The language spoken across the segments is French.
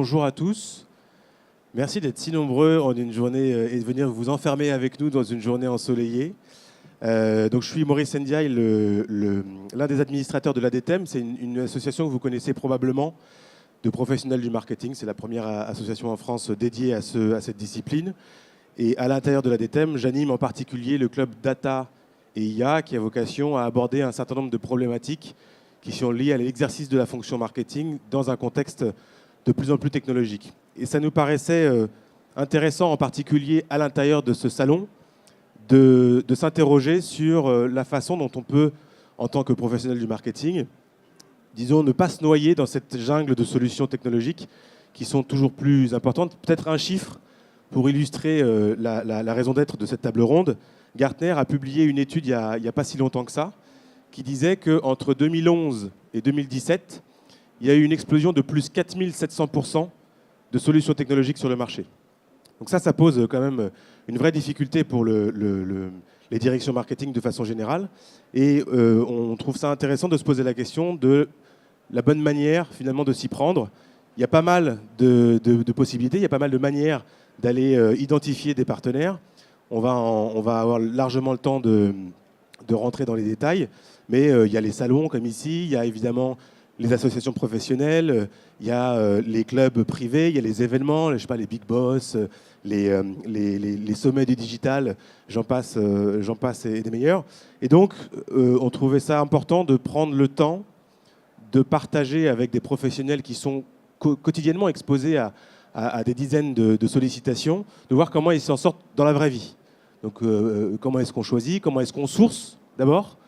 bonjour à tous. Merci d'être si nombreux en une journée et de venir vous enfermer avec nous dans une journée ensoleillée. Donc, je suis Maurice Ndiaye, l'un des administrateurs de l'ADTEM. C'est une association que vous connaissez probablement, de professionnels du marketing. C'est la première association en France dédiée à cette discipline. Et à l'intérieur de l'ADTEM, j'anime en particulier le club Data et IA qui a vocation à aborder un certain nombre de problématiques qui sont liées à l'exercice de la fonction marketing dans un contexte de plus en plus technologique. Et ça nous paraissait intéressant, en particulier à l'intérieur de ce salon, de s'interroger sur la façon dont on peut, en tant que professionnel du marketing, disons, ne pas se noyer dans cette jungle de solutions technologiques qui sont toujours plus importantes. Peut-être un chiffre pour illustrer la raison d'être de cette table ronde. Gartner a publié une étude il n'y a pas si longtemps que ça, qui disait qu'entre 2011 et 2017, il y a eu une explosion de plus 4700% de solutions technologiques sur le marché. Donc ça pose quand même une vraie difficulté pour les directions marketing de façon générale. Et on trouve ça intéressant de se poser la question de la bonne manière finalement de s'y prendre. Il y a pas mal de possibilités, il y a pas mal de manières d'aller identifier des partenaires. On va avoir largement le temps de rentrer dans les détails, mais il y a les salons comme ici, il y a évidemment les associations professionnelles, il y a les clubs privés, il y a les événements, je sais pas, les Big Boss, les sommets du digital, j'en passe et des meilleurs. Et donc, on trouvait ça important de prendre le temps de partager avec des professionnels qui sont quotidiennement exposés à des dizaines de sollicitations, de voir comment ils s'en sortent dans la vraie vie. Donc, comment est-ce qu'on choisit, comment est-ce qu'on source d'abord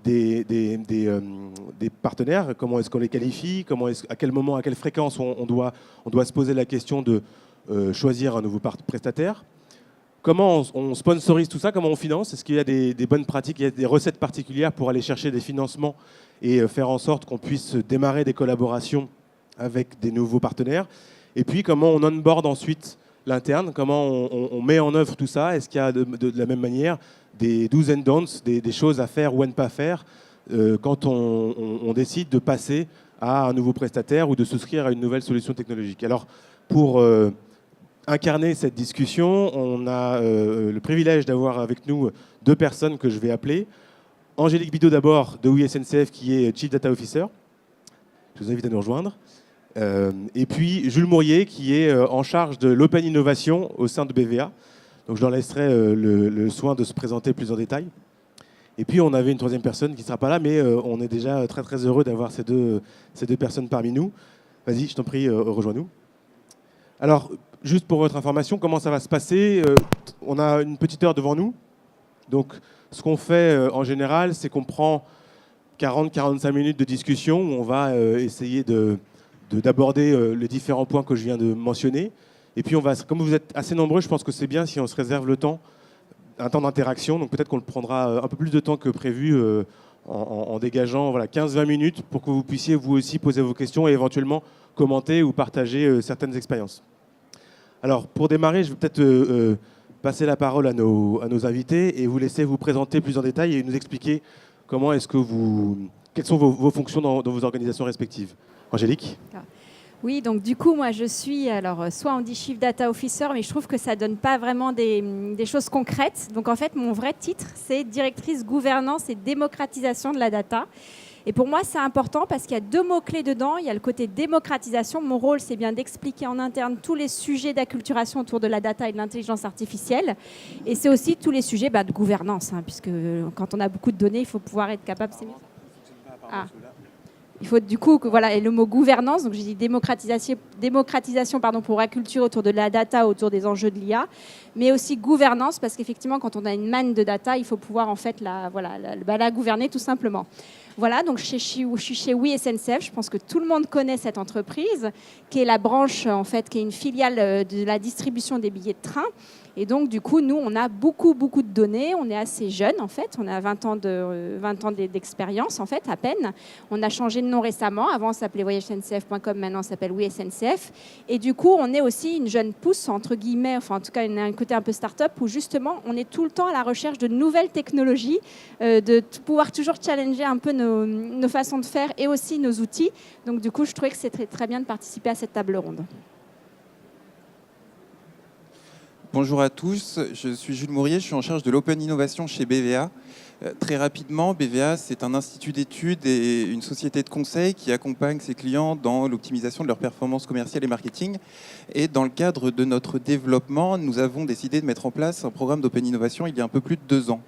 des partenaires, comment est-ce qu'on les qualifie, à quel moment, à quelle fréquence on doit se poser la question de choisir un nouveau prestataire. Comment on sponsorise tout ça, comment on finance, est-ce qu'il y a des bonnes pratiques, il y a des recettes particulières pour aller chercher des financements et faire en sorte qu'on puisse démarrer des collaborations avec des nouveaux partenaires. Et puis comment on onboard ensuite l'interne, comment on met en œuvre tout ça, est-ce qu'il y a de la même manière des do's and don'ts, des choses à faire ou à ne pas faire quand on décide de passer à un nouveau prestataire ou de souscrire à une nouvelle solution technologique. Alors, pour incarner cette discussion, on a le privilège d'avoir avec nous deux personnes que je vais appeler. Angélique Bidot d'abord, de Oui SNCF, qui est Chief Data Officer. Je vous invite à nous rejoindre. Et puis Jules Mourier, qui est en charge de l'Open Innovation au sein de BVA. Donc je leur laisserai le soin de se présenter plus en détail. Et puis on avait une troisième personne qui ne sera pas là, mais on est déjà très très heureux d'avoir ces deux personnes parmi nous. Vas-y, je t'en prie, rejoins-nous. Alors, juste pour votre information, comment ça va se passer ? On a une petite heure devant nous. Donc ce qu'on fait en général, c'est qu'on prend 40-45 minutes de discussion où on va essayer d'aborder les différents points que je viens de mentionner. Et puis, comme vous êtes assez nombreux, je pense que c'est bien si on se réserve le temps, un temps d'interaction. Donc peut-être qu'on le prendra un peu plus de temps que prévu en dégageant 15-20 minutes pour que vous puissiez vous aussi poser vos questions et éventuellement commenter ou partager certaines expériences. Alors, pour démarrer, je vais peut-être passer la parole à nos invités et vous laisser vous présenter plus en détail et nous expliquer quelles sont vos fonctions dans vos organisations respectives. Angélique ? Oui, donc du coup, moi, je suis, soit on dit Chief Data Officer, mais je trouve que ça ne donne pas vraiment des choses concrètes. Donc, en fait, mon vrai titre, c'est Directrice Gouvernance et Démocratisation de la Data. Et pour moi, c'est important parce qu'il y a deux mots-clés dedans. Il y a le côté démocratisation. Mon rôle, c'est bien d'expliquer en interne tous les sujets d'acculturation autour de la data et de l'intelligence artificielle. Et c'est aussi tous les sujets de gouvernance, puisque quand on a beaucoup de données, il faut pouvoir être capable... Il faut du coup et le mot gouvernance, donc j'ai dit démocratisation pour acculturer autour de la data, autour des enjeux de l'IA, mais aussi gouvernance parce qu'effectivement quand on a une manne de data, il faut pouvoir en fait la gouverner tout simplement. Voilà, donc je suis chez Oui SNCF. Je pense que tout le monde connaît cette entreprise, qui est la branche, en fait, qui est une filiale de la distribution des billets de train. Et donc, du coup, nous, on a beaucoup de données. On est assez jeunes, en fait. On a 20 ans d'expérience, en fait, à peine. On a changé de nom récemment. Avant, ça s'appelait voyagesncf.com. Maintenant, ça s'appelle Oui SNCF. Et du coup, on est aussi une jeune pousse, entre guillemets, enfin, en tout cas, un côté un peu start-up, où justement, on est tout le temps à la recherche de nouvelles technologies, de pouvoir toujours challenger un peu nos façons de faire et aussi nos outils. Donc du coup, je trouvais que c'était très bien de participer à cette table ronde. Bonjour à tous, je suis Jules Mourier, je suis en charge de l'Open Innovation chez BVA. Très rapidement, BVA, c'est un institut d'études et une société de conseil qui accompagne ses clients dans l'optimisation de leurs performances commerciales et marketing. Et dans le cadre de notre développement, nous avons décidé de mettre en place un programme d'Open Innovation il y a un peu plus de 2 ans.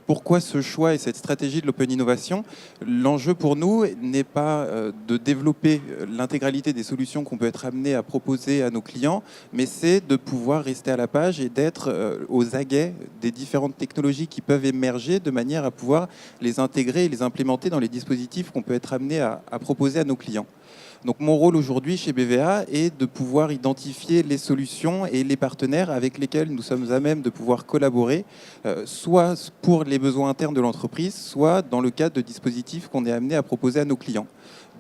Pourquoi ce choix et cette stratégie de l'Open Innovation ? L'enjeu pour nous n'est pas de développer l'intégralité des solutions qu'on peut être amené à proposer à nos clients, mais c'est de pouvoir rester à la page et d'être aux aguets des différentes technologies qui peuvent émerger de manière à pouvoir les intégrer et les implémenter dans les dispositifs qu'on peut être amené à proposer à nos clients. Donc mon rôle aujourd'hui chez BVA est de pouvoir identifier les solutions et les partenaires avec lesquels nous sommes à même de pouvoir collaborer, soit pour les besoins internes de l'entreprise, soit dans le cadre de dispositifs qu'on est amené à proposer à nos clients.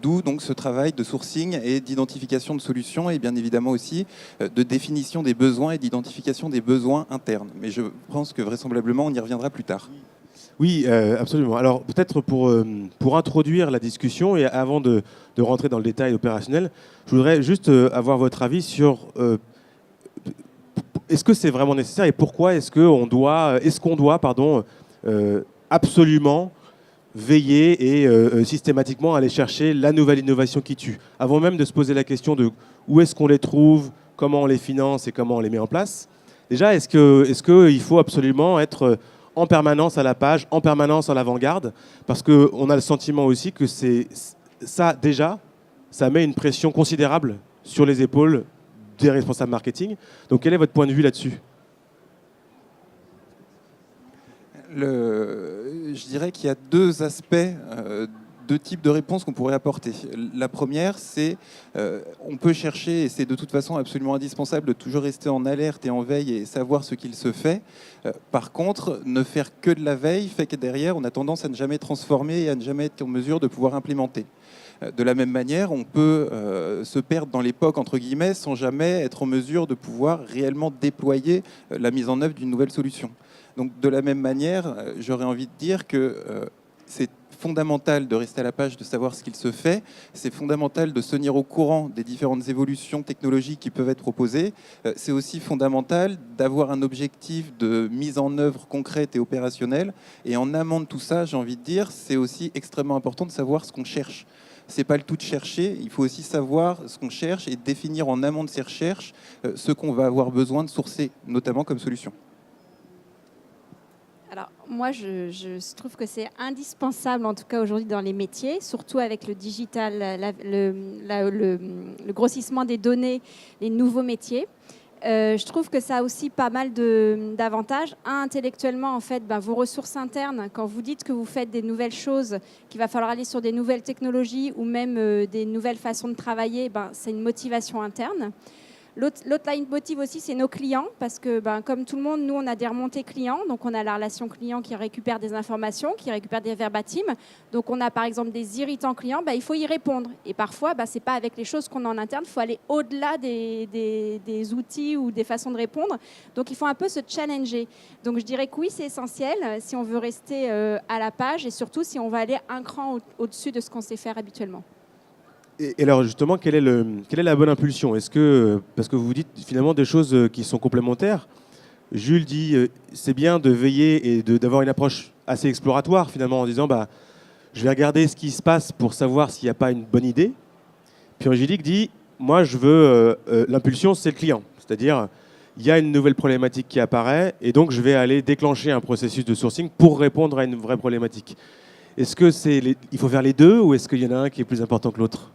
D'où donc ce travail de sourcing et d'identification de solutions et bien évidemment aussi de définition des besoins et d'identification des besoins internes. Mais je pense que vraisemblablement on y reviendra plus tard. Oui, absolument. Alors peut-être pour introduire la discussion et avant de rentrer dans le détail opérationnel, je voudrais juste avoir votre avis sur est-ce que c'est vraiment nécessaire et pourquoi est-ce qu'on doit, absolument veiller et systématiquement aller chercher la nouvelle innovation qui tue, avant même de se poser la question de où est-ce qu'on les trouve, comment on les finance et comment on les met en place. Déjà, est-ce qu'il faut absolument être en permanence à la page, en permanence à l'avant-garde, parce qu'on a le sentiment aussi que ça met une pression considérable sur les épaules des responsables marketing. Donc quel est votre point de vue là-dessus ? Je dirais qu'il y a 2 aspects, 2 types de réponses qu'on pourrait apporter. La première, c'est on peut chercher, et c'est de toute façon absolument indispensable de toujours rester en alerte et en veille et savoir ce qu'il se fait. Par contre, ne faire que de la veille fait que derrière, on a tendance à ne jamais transformer et à ne jamais être en mesure de pouvoir implémenter. De la même manière, on peut se perdre dans l'époque, entre guillemets, sans jamais être en mesure de pouvoir réellement déployer la mise en œuvre d'une nouvelle solution. Donc, de la même manière, j'aurais envie de dire que c'est fondamental de rester à la page, de savoir ce qu'il se fait. C'est fondamental de se tenir au courant des différentes évolutions technologiques qui peuvent être proposées. C'est aussi fondamental d'avoir un objectif de mise en œuvre concrète et opérationnelle. Et en amont de tout ça, j'ai envie de dire, c'est aussi extrêmement important de savoir ce qu'on cherche. C'est pas le tout de chercher, il faut aussi savoir ce qu'on cherche et définir en amont de ces recherches ce qu'on va avoir besoin de sourcer, notamment comme solution. Alors, moi, je trouve que c'est indispensable, en tout cas aujourd'hui, dans les métiers, surtout avec le digital, le grossissement des données, les nouveaux métiers. Je trouve que ça a aussi pas mal d'avantages. Intellectuellement, en fait, vos ressources internes, quand vous dites que vous faites des nouvelles choses, qu'il va falloir aller sur des nouvelles technologies ou même des nouvelles façons de travailler, c'est une motivation interne. L'autre leitmotiv aussi, c'est nos clients, parce que comme tout le monde, nous, on a des remontées clients, donc on a la relation client qui récupère des informations, qui récupère des verbatims. Donc on a par exemple des irritants clients, il faut y répondre. Et parfois, ce n'est pas avec les choses qu'on a en interne, il faut aller au-delà des outils ou des façons de répondre. Donc il faut un peu se challenger. Donc je dirais que oui, c'est essentiel si on veut rester à la page et surtout si on va aller un cran au-dessus de ce qu'on sait faire habituellement. Et alors justement, quelle est la bonne impulsion ? Est-ce que, parce que vous dites finalement des choses qui sont complémentaires, Jules dit c'est bien de veiller et d'avoir une approche assez exploratoire finalement en disant je vais regarder ce qui se passe pour savoir s'il n'y a pas une bonne idée. Puis Angélique dit moi je veux l'impulsion c'est le client, c'est-à-dire il y a une nouvelle problématique qui apparaît et donc je vais aller déclencher un processus de sourcing pour répondre à une vraie problématique. Est-ce que il faut faire les deux ou est-ce qu'il y en a un qui est plus important que l'autre ?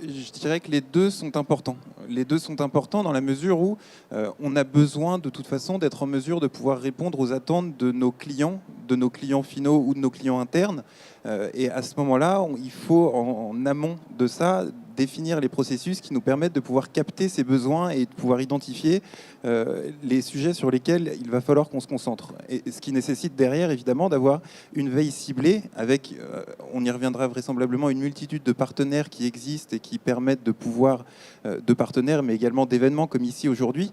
Je dirais que les 2 sont importants. Les 2 sont importants dans la mesure où on a besoin de toute façon d'être en mesure de pouvoir répondre aux attentes de nos clients finaux ou de nos clients internes. Et à ce moment-là, il faut en amont de ça définir les processus qui nous permettent de pouvoir capter ces besoins et de pouvoir identifier les sujets sur lesquels il va falloir qu'on se concentre. Et ce qui nécessite derrière, évidemment, d'avoir une veille ciblée avec, on y reviendra vraisemblablement, une multitude de partenaires qui existent et qui permettent de pouvoir, de partenaires, mais également d'événements comme ici aujourd'hui,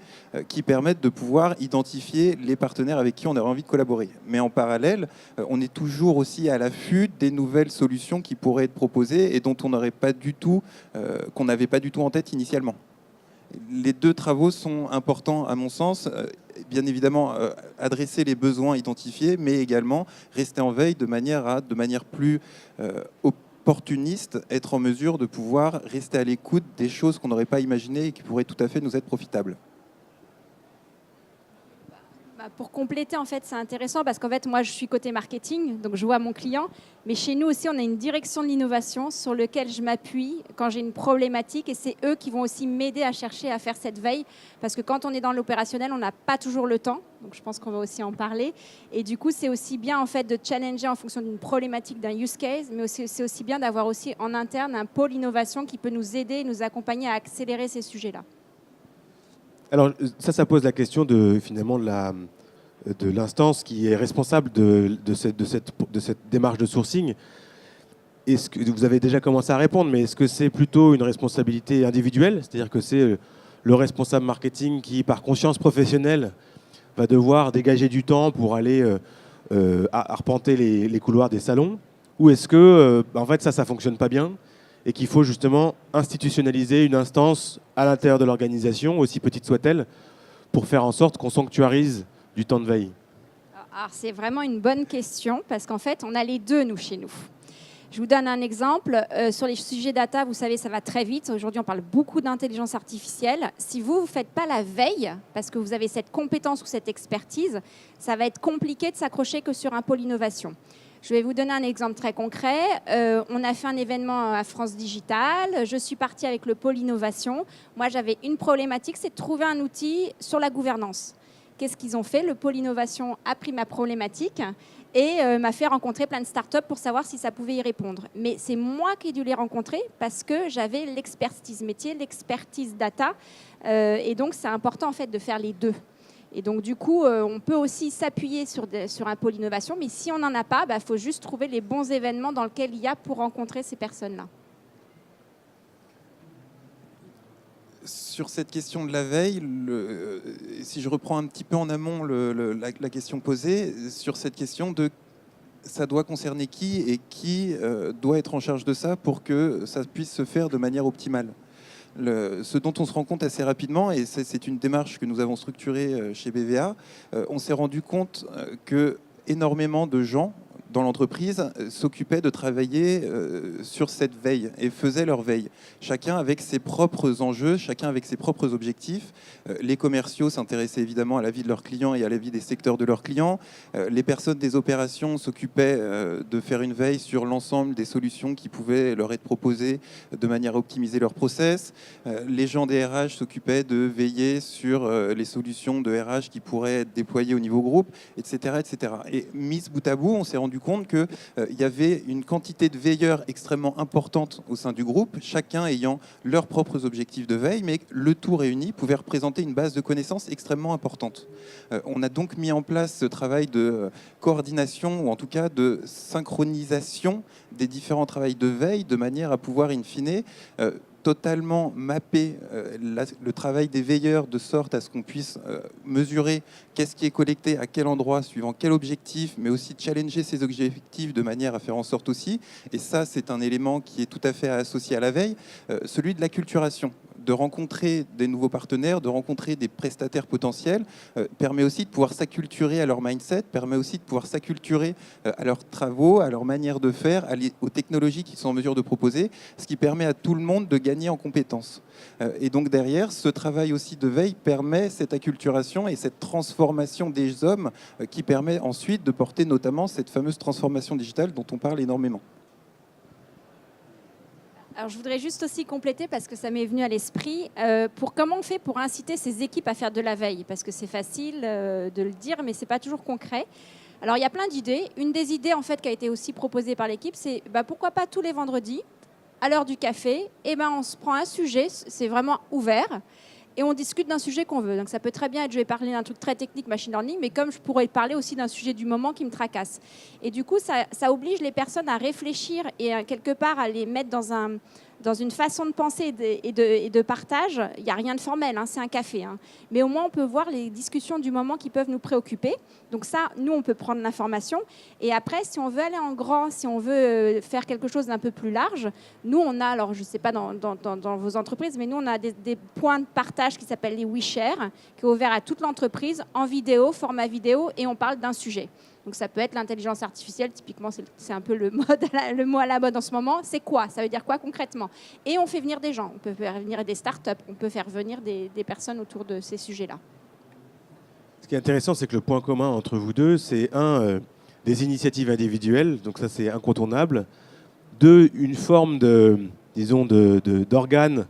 qui permettent de pouvoir identifier les partenaires avec qui on aurait envie de collaborer. Mais en parallèle, on est toujours aussi à l'affût des nouvelles solutions qui pourraient être proposées et dont on n'aurait pas du tout, qu'on n'avait pas du tout en tête initialement. Les deux travaux sont importants à mon sens. Bien évidemment, adresser les besoins identifiés, mais également rester en veille de manière plus opportuniste, être en mesure de pouvoir rester à l'écoute des choses qu'on n'aurait pas imaginées et qui pourraient tout à fait nous être profitables. Pour compléter, en fait, c'est intéressant parce qu'en fait, moi, je suis côté marketing, donc je vois mon client. Mais chez nous aussi, on a une direction de l'innovation sur laquelle je m'appuie quand j'ai une problématique. Et c'est eux qui vont aussi m'aider à chercher à faire cette veille. Parce que quand on est dans l'opérationnel, on n'a pas toujours le temps. Donc, je pense qu'on va aussi en parler. Et du coup, c'est aussi bien, en fait, de challenger en fonction d'une problématique, d'un use case. Mais c'est aussi bien d'avoir aussi en interne un pôle innovation qui peut nous aider, nous accompagner à accélérer ces sujets-là. Alors ça pose la question de finalement de l'instance qui est responsable de cette démarche de sourcing. Est-ce que vous avez déjà commencé à répondre, mais est-ce que c'est plutôt une responsabilité individuelle, c'est-à-dire que c'est le responsable marketing qui, par conscience professionnelle, va devoir dégager du temps pour aller arpenter les couloirs des salons, ou est-ce que en fait ça fonctionne pas bien et qu'il faut justement institutionnaliser une instance à l'intérieur de l'organisation, aussi petite soit-elle, pour faire en sorte qu'on sanctuarise du temps de veille? Alors, c'est vraiment une bonne question parce qu'en fait, on a les deux, nous, chez nous. Je vous donne un exemple. Sur les sujets data, vous savez, ça va très vite. Aujourd'hui, on parle beaucoup d'intelligence artificielle. Si vous ne faites pas la veille, parce que vous avez cette compétence ou cette expertise, ça va être compliqué de s'accrocher que sur un pôle innovation. Je vais vous donner un exemple très concret. On a fait un événement à France Digital. Je suis partie avec le pôle innovation. Moi, j'avais une problématique, c'est de trouver un outil sur la gouvernance. Qu'est-ce qu'ils ont fait? Le pôle innovation a pris ma problématique et m'a fait rencontrer plein de startups pour savoir si ça pouvait y répondre. Mais c'est moi qui ai dû les rencontrer parce que j'avais l'expertise métier, l'expertise data. Et donc, c'est important en fait de faire les deux. Et donc, du coup, on peut aussi s'appuyer sur un pôle innovation, mais si on n'en a pas, faut juste trouver les bons événements dans lesquels il y a pour rencontrer ces personnes-là. Sur cette question de la veille, si je reprends un petit peu en amont la question posée, sur cette question de ça doit concerner qui et qui doit être en charge de ça pour que ça puisse se faire de manière optimale. Ce dont on se rend compte assez rapidement, et c'est une démarche que nous avons structurée chez BVA, on s'est rendu compte que énormément de gens dans l'entreprise s'occupaient de travailler sur cette veille et faisaient leur veille. Chacun avec ses propres enjeux, chacun avec ses propres objectifs. Les commerciaux s'intéressaient évidemment à la vie de leurs clients et à la vie des secteurs de leurs clients. Les personnes des opérations s'occupaient de faire une veille sur l'ensemble des solutions qui pouvaient leur être proposées de manière à optimiser leur process. Les gens des RH s'occupaient de veiller sur les solutions de RH qui pourraient être déployées au niveau groupe, etc. etc. Et mis bout à bout, on s'est rendu compte qu'il y avait une quantité de veilleurs extrêmement importante au sein du groupe, chacun ayant leurs propres objectifs de veille, mais le tout réuni pouvait représenter une base de connaissances extrêmement importante. On a donc mis en place ce travail de coordination, ou en tout cas de synchronisation des différents travails de veille, de manière à pouvoir, in fine, totalement mapper le travail des veilleurs de sorte à ce qu'on puisse mesurer qu'est-ce qui est collecté à quel endroit, suivant quel objectif, mais aussi challenger ces objectifs de manière à faire en sorte aussi, et ça c'est un élément qui est tout à fait associé à la veille, celui de l'acculturation. De rencontrer des nouveaux partenaires, de rencontrer des prestataires potentiels, permet aussi de pouvoir s'acculturer à leur mindset, permet aussi de pouvoir s'acculturer à leurs travaux, à leur manière de faire, aux technologies qu'ils sont en mesure de proposer, ce qui permet à tout le monde de gagner en compétences. Et donc derrière, ce travail aussi de veille permet cette acculturation et cette transformation des hommes qui permet ensuite de porter notamment cette fameuse transformation digitale dont on parle énormément. Alors, je voudrais juste aussi compléter, parce que ça m'est venu à l'esprit, comment on fait pour inciter ces équipes à faire de la veille? Parce que c'est facile de le dire, mais ce n'est pas toujours concret. Alors, il y a plein d'idées. Une des idées en fait, qui a été aussi proposée par l'équipe, c'est pourquoi pas tous les vendredis, à l'heure du café, on se prend un sujet, c'est vraiment ouvert, et on discute d'un sujet qu'on veut. Donc ça peut très bien être, je vais parler d'un truc très technique, machine learning, mais comme je pourrais parler aussi d'un sujet du moment qui me tracasse. Et du coup, ça oblige les personnes à réfléchir et quelque part à les mettre dans une façon de penser et de partage. Il n'y a rien de formel, c'est un café. Mais au moins, on peut voir les discussions du moment qui peuvent nous préoccuper. Donc ça, nous, on peut prendre l'information. Et après, si on veut aller en grand, si on veut faire quelque chose d'un peu plus large, nous, on a, alors je ne sais pas dans vos entreprises, mais nous, on a des points de partage qui s'appellent les WeShare, qui est ouvert à toute l'entreprise, en vidéo, format vidéo, et on parle d'un sujet. Donc ça peut être l'intelligence artificielle, typiquement c'est un peu le mot à la mode en ce moment. C'est quoi? Ça veut dire quoi concrètement? Et on fait venir des gens, on peut faire venir des startups, on peut faire venir des personnes autour de ces sujets-là. Ce qui est intéressant, c'est que le point commun entre vous deux, c'est des initiatives individuelles, donc ça c'est incontournable. 2, une forme d'organe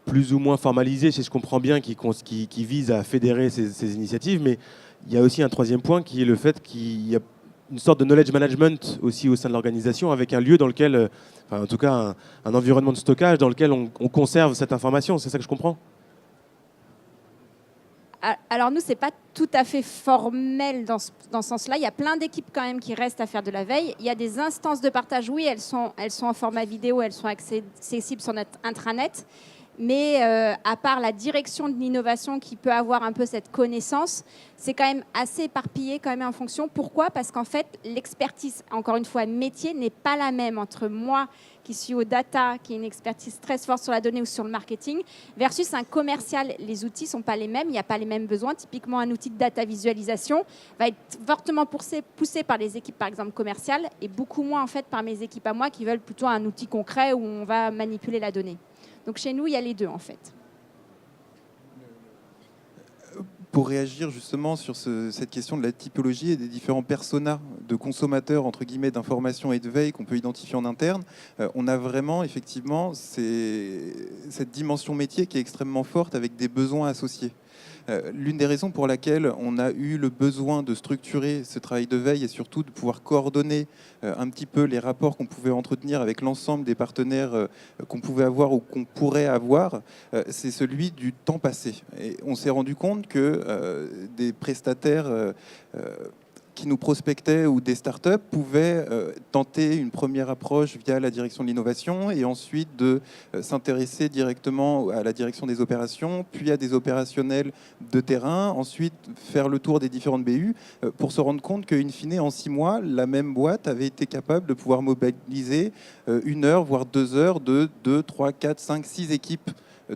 plus ou moins formalisé, si je comprends bien, qui vise à fédérer ces initiatives, mais il y a aussi un 3e point qui est le fait qu'il y a une sorte de knowledge management aussi au sein de l'organisation, avec un lieu dans lequel, en tout cas un environnement de stockage dans lequel on conserve cette information. C'est ça que je comprends? Alors nous, ce n'est pas tout à fait formel dans ce sens-là. Il y a plein d'équipes quand même qui restent à faire de la veille. Il y a des instances de partage, oui, elles sont en format vidéo, elles sont accessibles sur notre intranet. Mais à part la direction de l'innovation qui peut avoir un peu cette connaissance, c'est quand même assez éparpillé quand même en fonction. Pourquoi? Parce qu'en fait, l'expertise, encore une fois, métier, n'est pas la même entre moi qui suis au data, qui a une expertise très forte sur la donnée ou sur le marketing, versus un commercial. Les outils ne sont pas les mêmes, il n'y a pas les mêmes besoins. Typiquement, un outil de data visualisation va être fortement poussé par les équipes, par exemple, commerciales, et beaucoup moins en fait par mes équipes à moi qui veulent plutôt un outil concret où on va manipuler la donnée. Donc chez nous, il y a les deux en fait. Pour réagir justement sur cette question de la typologie et des différents personas de consommateurs entre guillemets d'information et de veille qu'on peut identifier en interne, on a vraiment effectivement cette dimension métier qui est extrêmement forte avec des besoins associés. L'une des raisons pour laquelle on a eu le besoin de structurer ce travail de veille et surtout de pouvoir coordonner un petit peu les rapports qu'on pouvait entretenir avec l'ensemble des partenaires qu'on pouvait avoir ou qu'on pourrait avoir, c'est celui du temps passé. Et on s'est rendu compte que des prestataires qui nous prospectaient ou des startups pouvaient tenter une première approche via la direction de l'innovation et ensuite de s'intéresser directement à la direction des opérations, puis à des opérationnels de terrain, ensuite faire le tour des différentes BU pour se rendre compte qu'in fine, en 6 mois, la même boîte avait été capable de pouvoir mobiliser 1 heure, voire 2 heures de 2, 3, 4, 5, 6 équipes,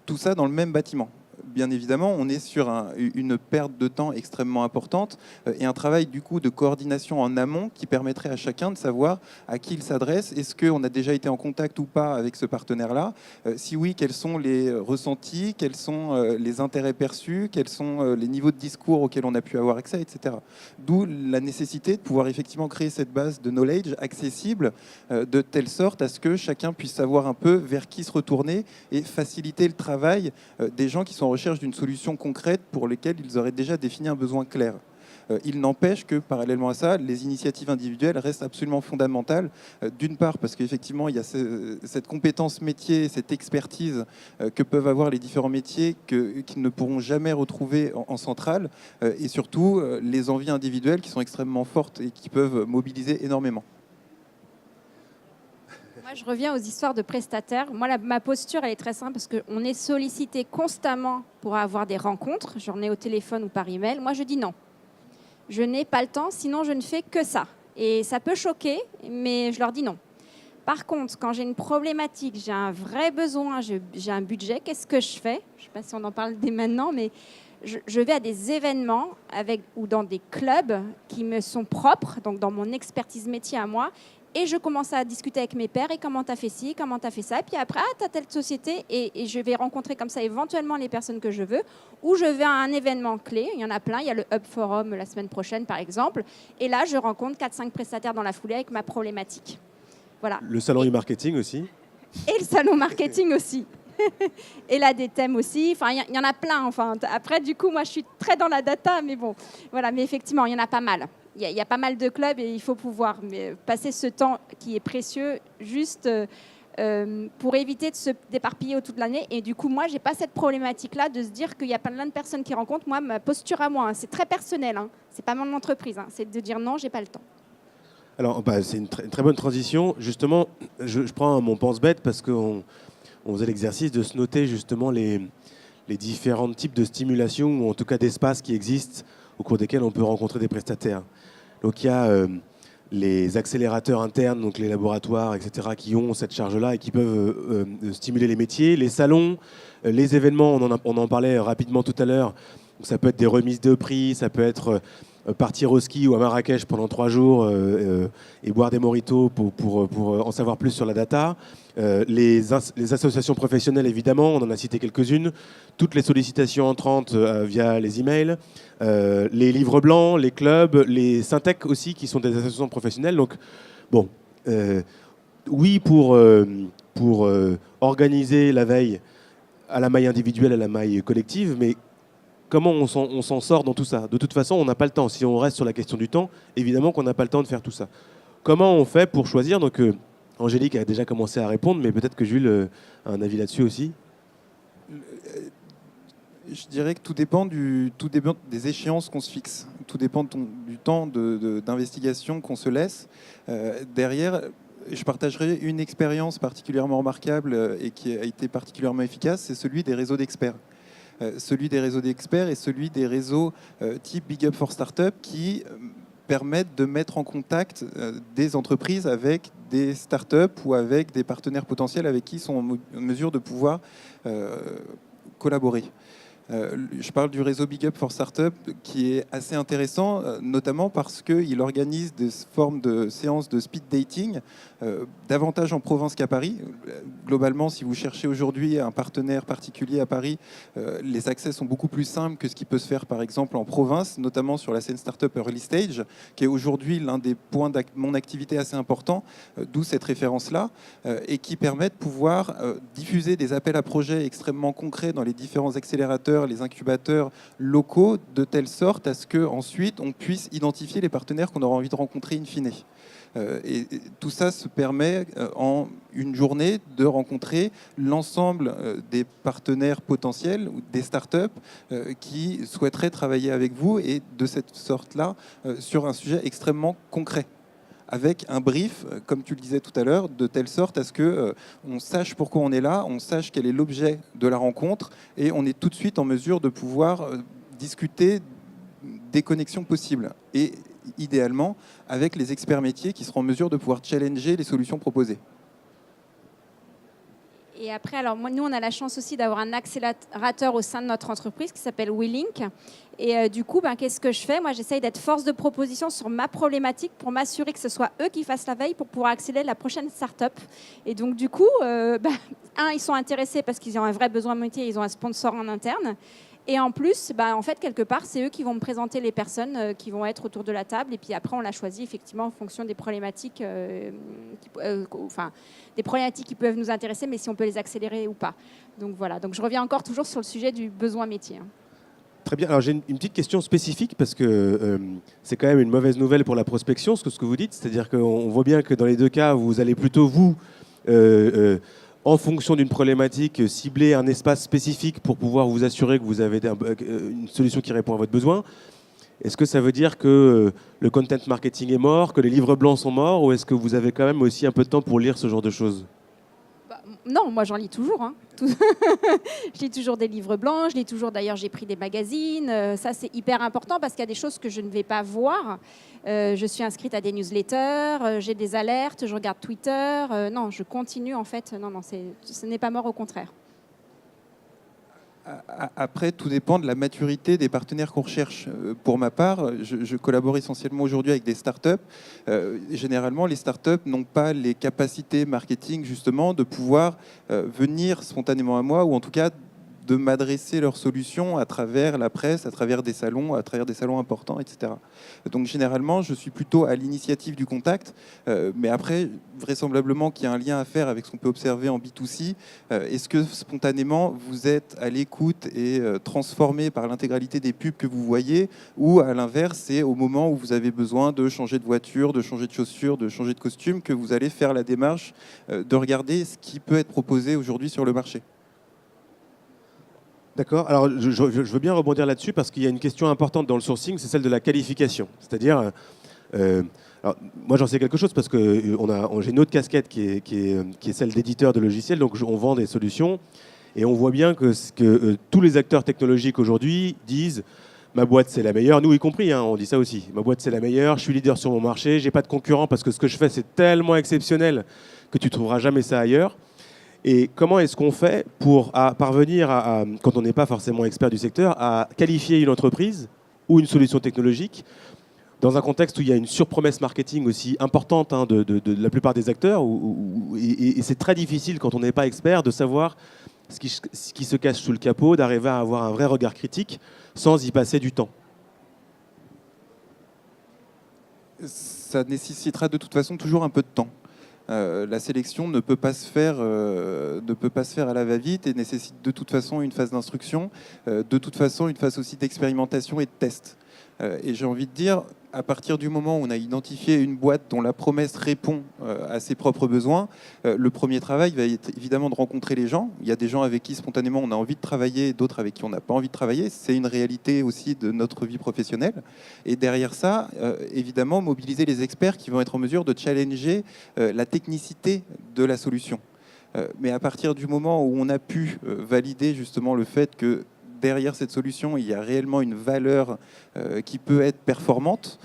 tout ça dans le même bâtiment. Bien évidemment, on est sur une perte de temps extrêmement importante et un travail du coup de coordination en amont qui permettrait à chacun de savoir à qui il s'adresse. Est-ce qu'on a déjà été en contact ou pas avec ce partenaire-là? Si oui, quels sont les ressentis? Quels sont les intérêts perçus? Quels sont les niveaux de discours auxquels on a pu avoir accès, etc. D'où la nécessité de pouvoir effectivement créer cette base de knowledge accessible de telle sorte à ce que chacun puisse savoir un peu vers qui se retourner et faciliter le travail des gens qui sont en recherche d'une solution concrète pour lesquelles ils auraient déjà défini un besoin clair. Il n'empêche que, parallèlement à ça, les initiatives individuelles restent absolument fondamentales. D'une part, parce qu'effectivement, il y a cette compétence métier, cette expertise que peuvent avoir les différents métiers qu'ils ne pourront jamais retrouver en centrale. Et surtout, les envies individuelles qui sont extrêmement fortes et qui peuvent mobiliser énormément. Moi, je reviens aux histoires de prestataires. Moi, ma posture, elle est très simple parce qu'on est sollicité constamment pour avoir des rencontres. J'en ai au téléphone ou par email. Moi, je dis non. Je n'ai pas le temps, sinon je ne fais que ça. Et ça peut choquer, mais je leur dis non. Par contre, quand j'ai une problématique, j'ai un vrai besoin, j'ai un budget, qu'est-ce que je fais? Je ne sais pas si on en parle dès maintenant, mais je vais à des événements ou dans des clubs qui me sont propres, donc dans mon expertise métier à moi, et je commence à discuter avec mes pairs, et comment tu as fait ci, comment tu as fait ça, et puis après, tu as telle société, et je vais rencontrer comme ça éventuellement les personnes que je veux, ou je vais à un événement clé, il y en a plein, il y a le Hub Forum la semaine prochaine par exemple, et là je rencontre 4-5 prestataires dans la foulée avec ma problématique. Voilà. Le salon e-marketing aussi. Et le salon marketing aussi. Et là, des thèmes aussi. Enfin, il y en a plein. Enfin, après, du coup, moi, je suis très dans la data, mais bon. Voilà, mais effectivement, il y en a pas mal. Il y a pas mal de clubs et il faut pouvoir passer ce temps qui est précieux juste pour éviter de se d'éparpiller autour de l'année. Et du coup, moi, j'ai pas cette problématique-là de se dire qu'il y a plein de personnes qui rencontrent. Moi, ma posture à moi, hein, c'est très personnel. Hein, c'est pas mon entreprise. Hein, c'est de dire non, j'ai pas le temps. Alors, c'est une très bonne transition. Justement, je prends mon pense-bête parce qu'on faisait l'exercice de se noter justement les différents types de stimulation ou en tout cas d'espaces qui existent au cours desquels on peut rencontrer des prestataires. Donc, il y a les accélérateurs internes, donc les laboratoires, etc., qui ont cette charge-là et qui peuvent stimuler les métiers. Les salons, les événements, on en parlait rapidement tout à l'heure. Donc, ça peut être des remises de prix, ça peut être partir au ski ou à Marrakech pendant 3 jours et boire des mojitos pour en savoir plus sur la data. Les associations professionnelles, évidemment, on en a cité quelques-unes. Toutes les sollicitations entrantes via les emails. Les livres blancs, les clubs, les Syntec aussi, qui sont des associations professionnelles. Donc, bon, oui, pour organiser la veille à la maille individuelle, à la maille collective, mais comment on s'en sort dans tout ça? De toute façon, on n'a pas le temps. Si on reste sur la question du temps, évidemment qu'on n'a pas le temps de faire tout ça. Comment on fait pour choisir? Donc, Angélique a déjà commencé à répondre, mais peut-être que Jules a un avis là-dessus aussi. Je dirais que tout dépend des échéances qu'on se fixe. Tout dépend du temps d'investigation qu'on se laisse. Derrière, je partagerai une expérience particulièrement remarquable et qui a été particulièrement efficace, c'est celui des réseaux d'experts. Celui des réseaux d'experts et celui des réseaux type Big Up for Startup qui permettent de mettre en contact des entreprises avec des startups ou avec des partenaires potentiels avec qui ils sont en mesure de pouvoir collaborer. Je parle du réseau Big Up for Startup qui est assez intéressant, notamment parce qu'il organise des formes de séances de speed dating, davantage en province qu'à Paris. Globalement, si vous cherchez aujourd'hui un partenaire particulier à Paris, les accès sont beaucoup plus simples que ce qui peut se faire par exemple en province, notamment sur la scène Startup Early Stage, qui est aujourd'hui l'un des points de mon activité assez important, d'où cette référence-là, et qui permet de pouvoir diffuser des appels à projets extrêmement concrets dans les différents accélérateurs, les incubateurs locaux, de telle sorte à ce qu'ensuite on puisse identifier les partenaires qu'on aura envie de rencontrer in fine. Et tout ça se permet en une journée de rencontrer l'ensemble des partenaires potentiels ou des startups qui souhaiteraient travailler avec vous et de cette sorte-là sur un sujet extrêmement concret, avec un brief, comme tu le disais tout à l'heure, de telle sorte à ce qu'on sache pourquoi on est là, on sache quel est l'objet de la rencontre, et on est tout de suite en mesure de pouvoir discuter des connexions possibles. Et idéalement, avec les experts métiers qui seront en mesure de pouvoir challenger les solutions proposées. Et après, alors nous, on a la chance aussi d'avoir un accélérateur au sein de notre entreprise qui s'appelle WeLink. Et du coup, qu'est-ce que je fais? Moi, j'essaye d'être force de proposition sur ma problématique pour m'assurer que ce soit eux qui fassent la veille pour pouvoir accélérer la prochaine start-up. Et donc, du coup, ils sont intéressés parce qu'ils ont un vrai besoin métier, ils ont un sponsor en interne. Et en plus, en fait, quelque part, c'est eux qui vont me présenter les personnes qui vont être autour de la table. Et puis après, on l'a choisi effectivement en fonction des problématiques, des problématiques qui peuvent nous intéresser, mais si on peut les accélérer ou pas. Donc voilà. Donc je reviens encore toujours sur le sujet du besoin métier. Très bien. Alors j'ai une petite question spécifique parce que c'est quand même une mauvaise nouvelle pour la prospection, ce que vous dites. C'est-à-dire qu'on voit bien que dans les deux cas, vous allez plutôt en fonction d'une problématique, cibler un espace spécifique pour pouvoir vous assurer que vous avez une solution qui répond à votre besoin. Est-ce que ça veut dire que le content marketing est mort, que les livres blancs sont morts, ou est-ce que vous avez quand même aussi un peu de temps pour lire ce genre de choses? Non, moi j'en lis toujours. Hein. Je lis toujours des livres blancs, je lis toujours, d'ailleurs j'ai pris des magazines. Ça c'est hyper important parce qu'il y a des choses que je ne vais pas voir. Je suis inscrite à des newsletters, j'ai des alertes, je regarde Twitter. Non, je continue en fait. Non, ce n'est pas mort, au contraire. Après, tout dépend de la maturité des partenaires qu'on recherche. Pour ma part, je collabore essentiellement aujourd'hui avec des startups. Généralement, les startups n'ont pas les capacités marketing, justement, de pouvoir venir spontanément à moi, ou en tout cas de m'adresser leurs solutions à travers la presse, à travers des salons importants, etc. Donc généralement, je suis plutôt à l'initiative du contact, mais après, vraisemblablement qu'il y a un lien à faire avec ce qu'on peut observer en B2C. Est-ce que spontanément, vous êtes à l'écoute et transformé par l'intégralité des pubs que vous voyez, ou à l'inverse, c'est au moment où vous avez besoin de changer de voiture, de changer de chaussures, de changer de costume, que vous allez faire la démarche de regarder ce qui peut être proposé aujourd'hui sur le marché? D'accord. Alors, je veux bien rebondir là-dessus parce qu'il y a une question importante dans le sourcing, c'est celle de la qualification. C'est-à-dire, alors, moi j'en sais quelque chose parce que j'ai une autre casquette qui est celle d'éditeur de logiciels, donc on vend des solutions et on voit bien que tous les acteurs technologiques aujourd'hui disent ma boîte c'est la meilleure, nous y compris, hein, on dit ça aussi. Ma boîte c'est la meilleure, je suis leader sur mon marché, j'ai pas de concurrent parce que ce que je fais c'est tellement exceptionnel que tu trouveras jamais ça ailleurs. Et comment est-ce qu'on fait pour parvenir quand on n'est pas forcément expert du secteur, à qualifier une entreprise ou une solution technologique dans un contexte où il y a une surpromesse marketing aussi importante de la plupart des acteurs, et c'est très difficile quand on n'est pas expert de savoir ce qui se cache sous le capot, d'arriver à avoir un vrai regard critique sans y passer du temps. Ça nécessitera de toute façon toujours un peu de temps. La sélection ne peut pas se faire à la va-vite et nécessite de toute façon une phase d'instruction, de toute façon une phase aussi d'expérimentation et de test. Et j'ai envie de dire, à partir du moment où on a identifié une boîte dont la promesse répond à ses propres besoins, le premier travail va être évidemment de rencontrer les gens. Il y a des gens avec qui spontanément on a envie de travailler, d'autres avec qui on n'a pas envie de travailler. C'est une réalité aussi de notre vie professionnelle. Et derrière ça, évidemment, mobiliser les experts qui vont être en mesure de challenger la technicité de la solution. Mais à partir du moment où on a pu valider justement le fait que derrière cette solution, il y a réellement une valeur qui peut être performante,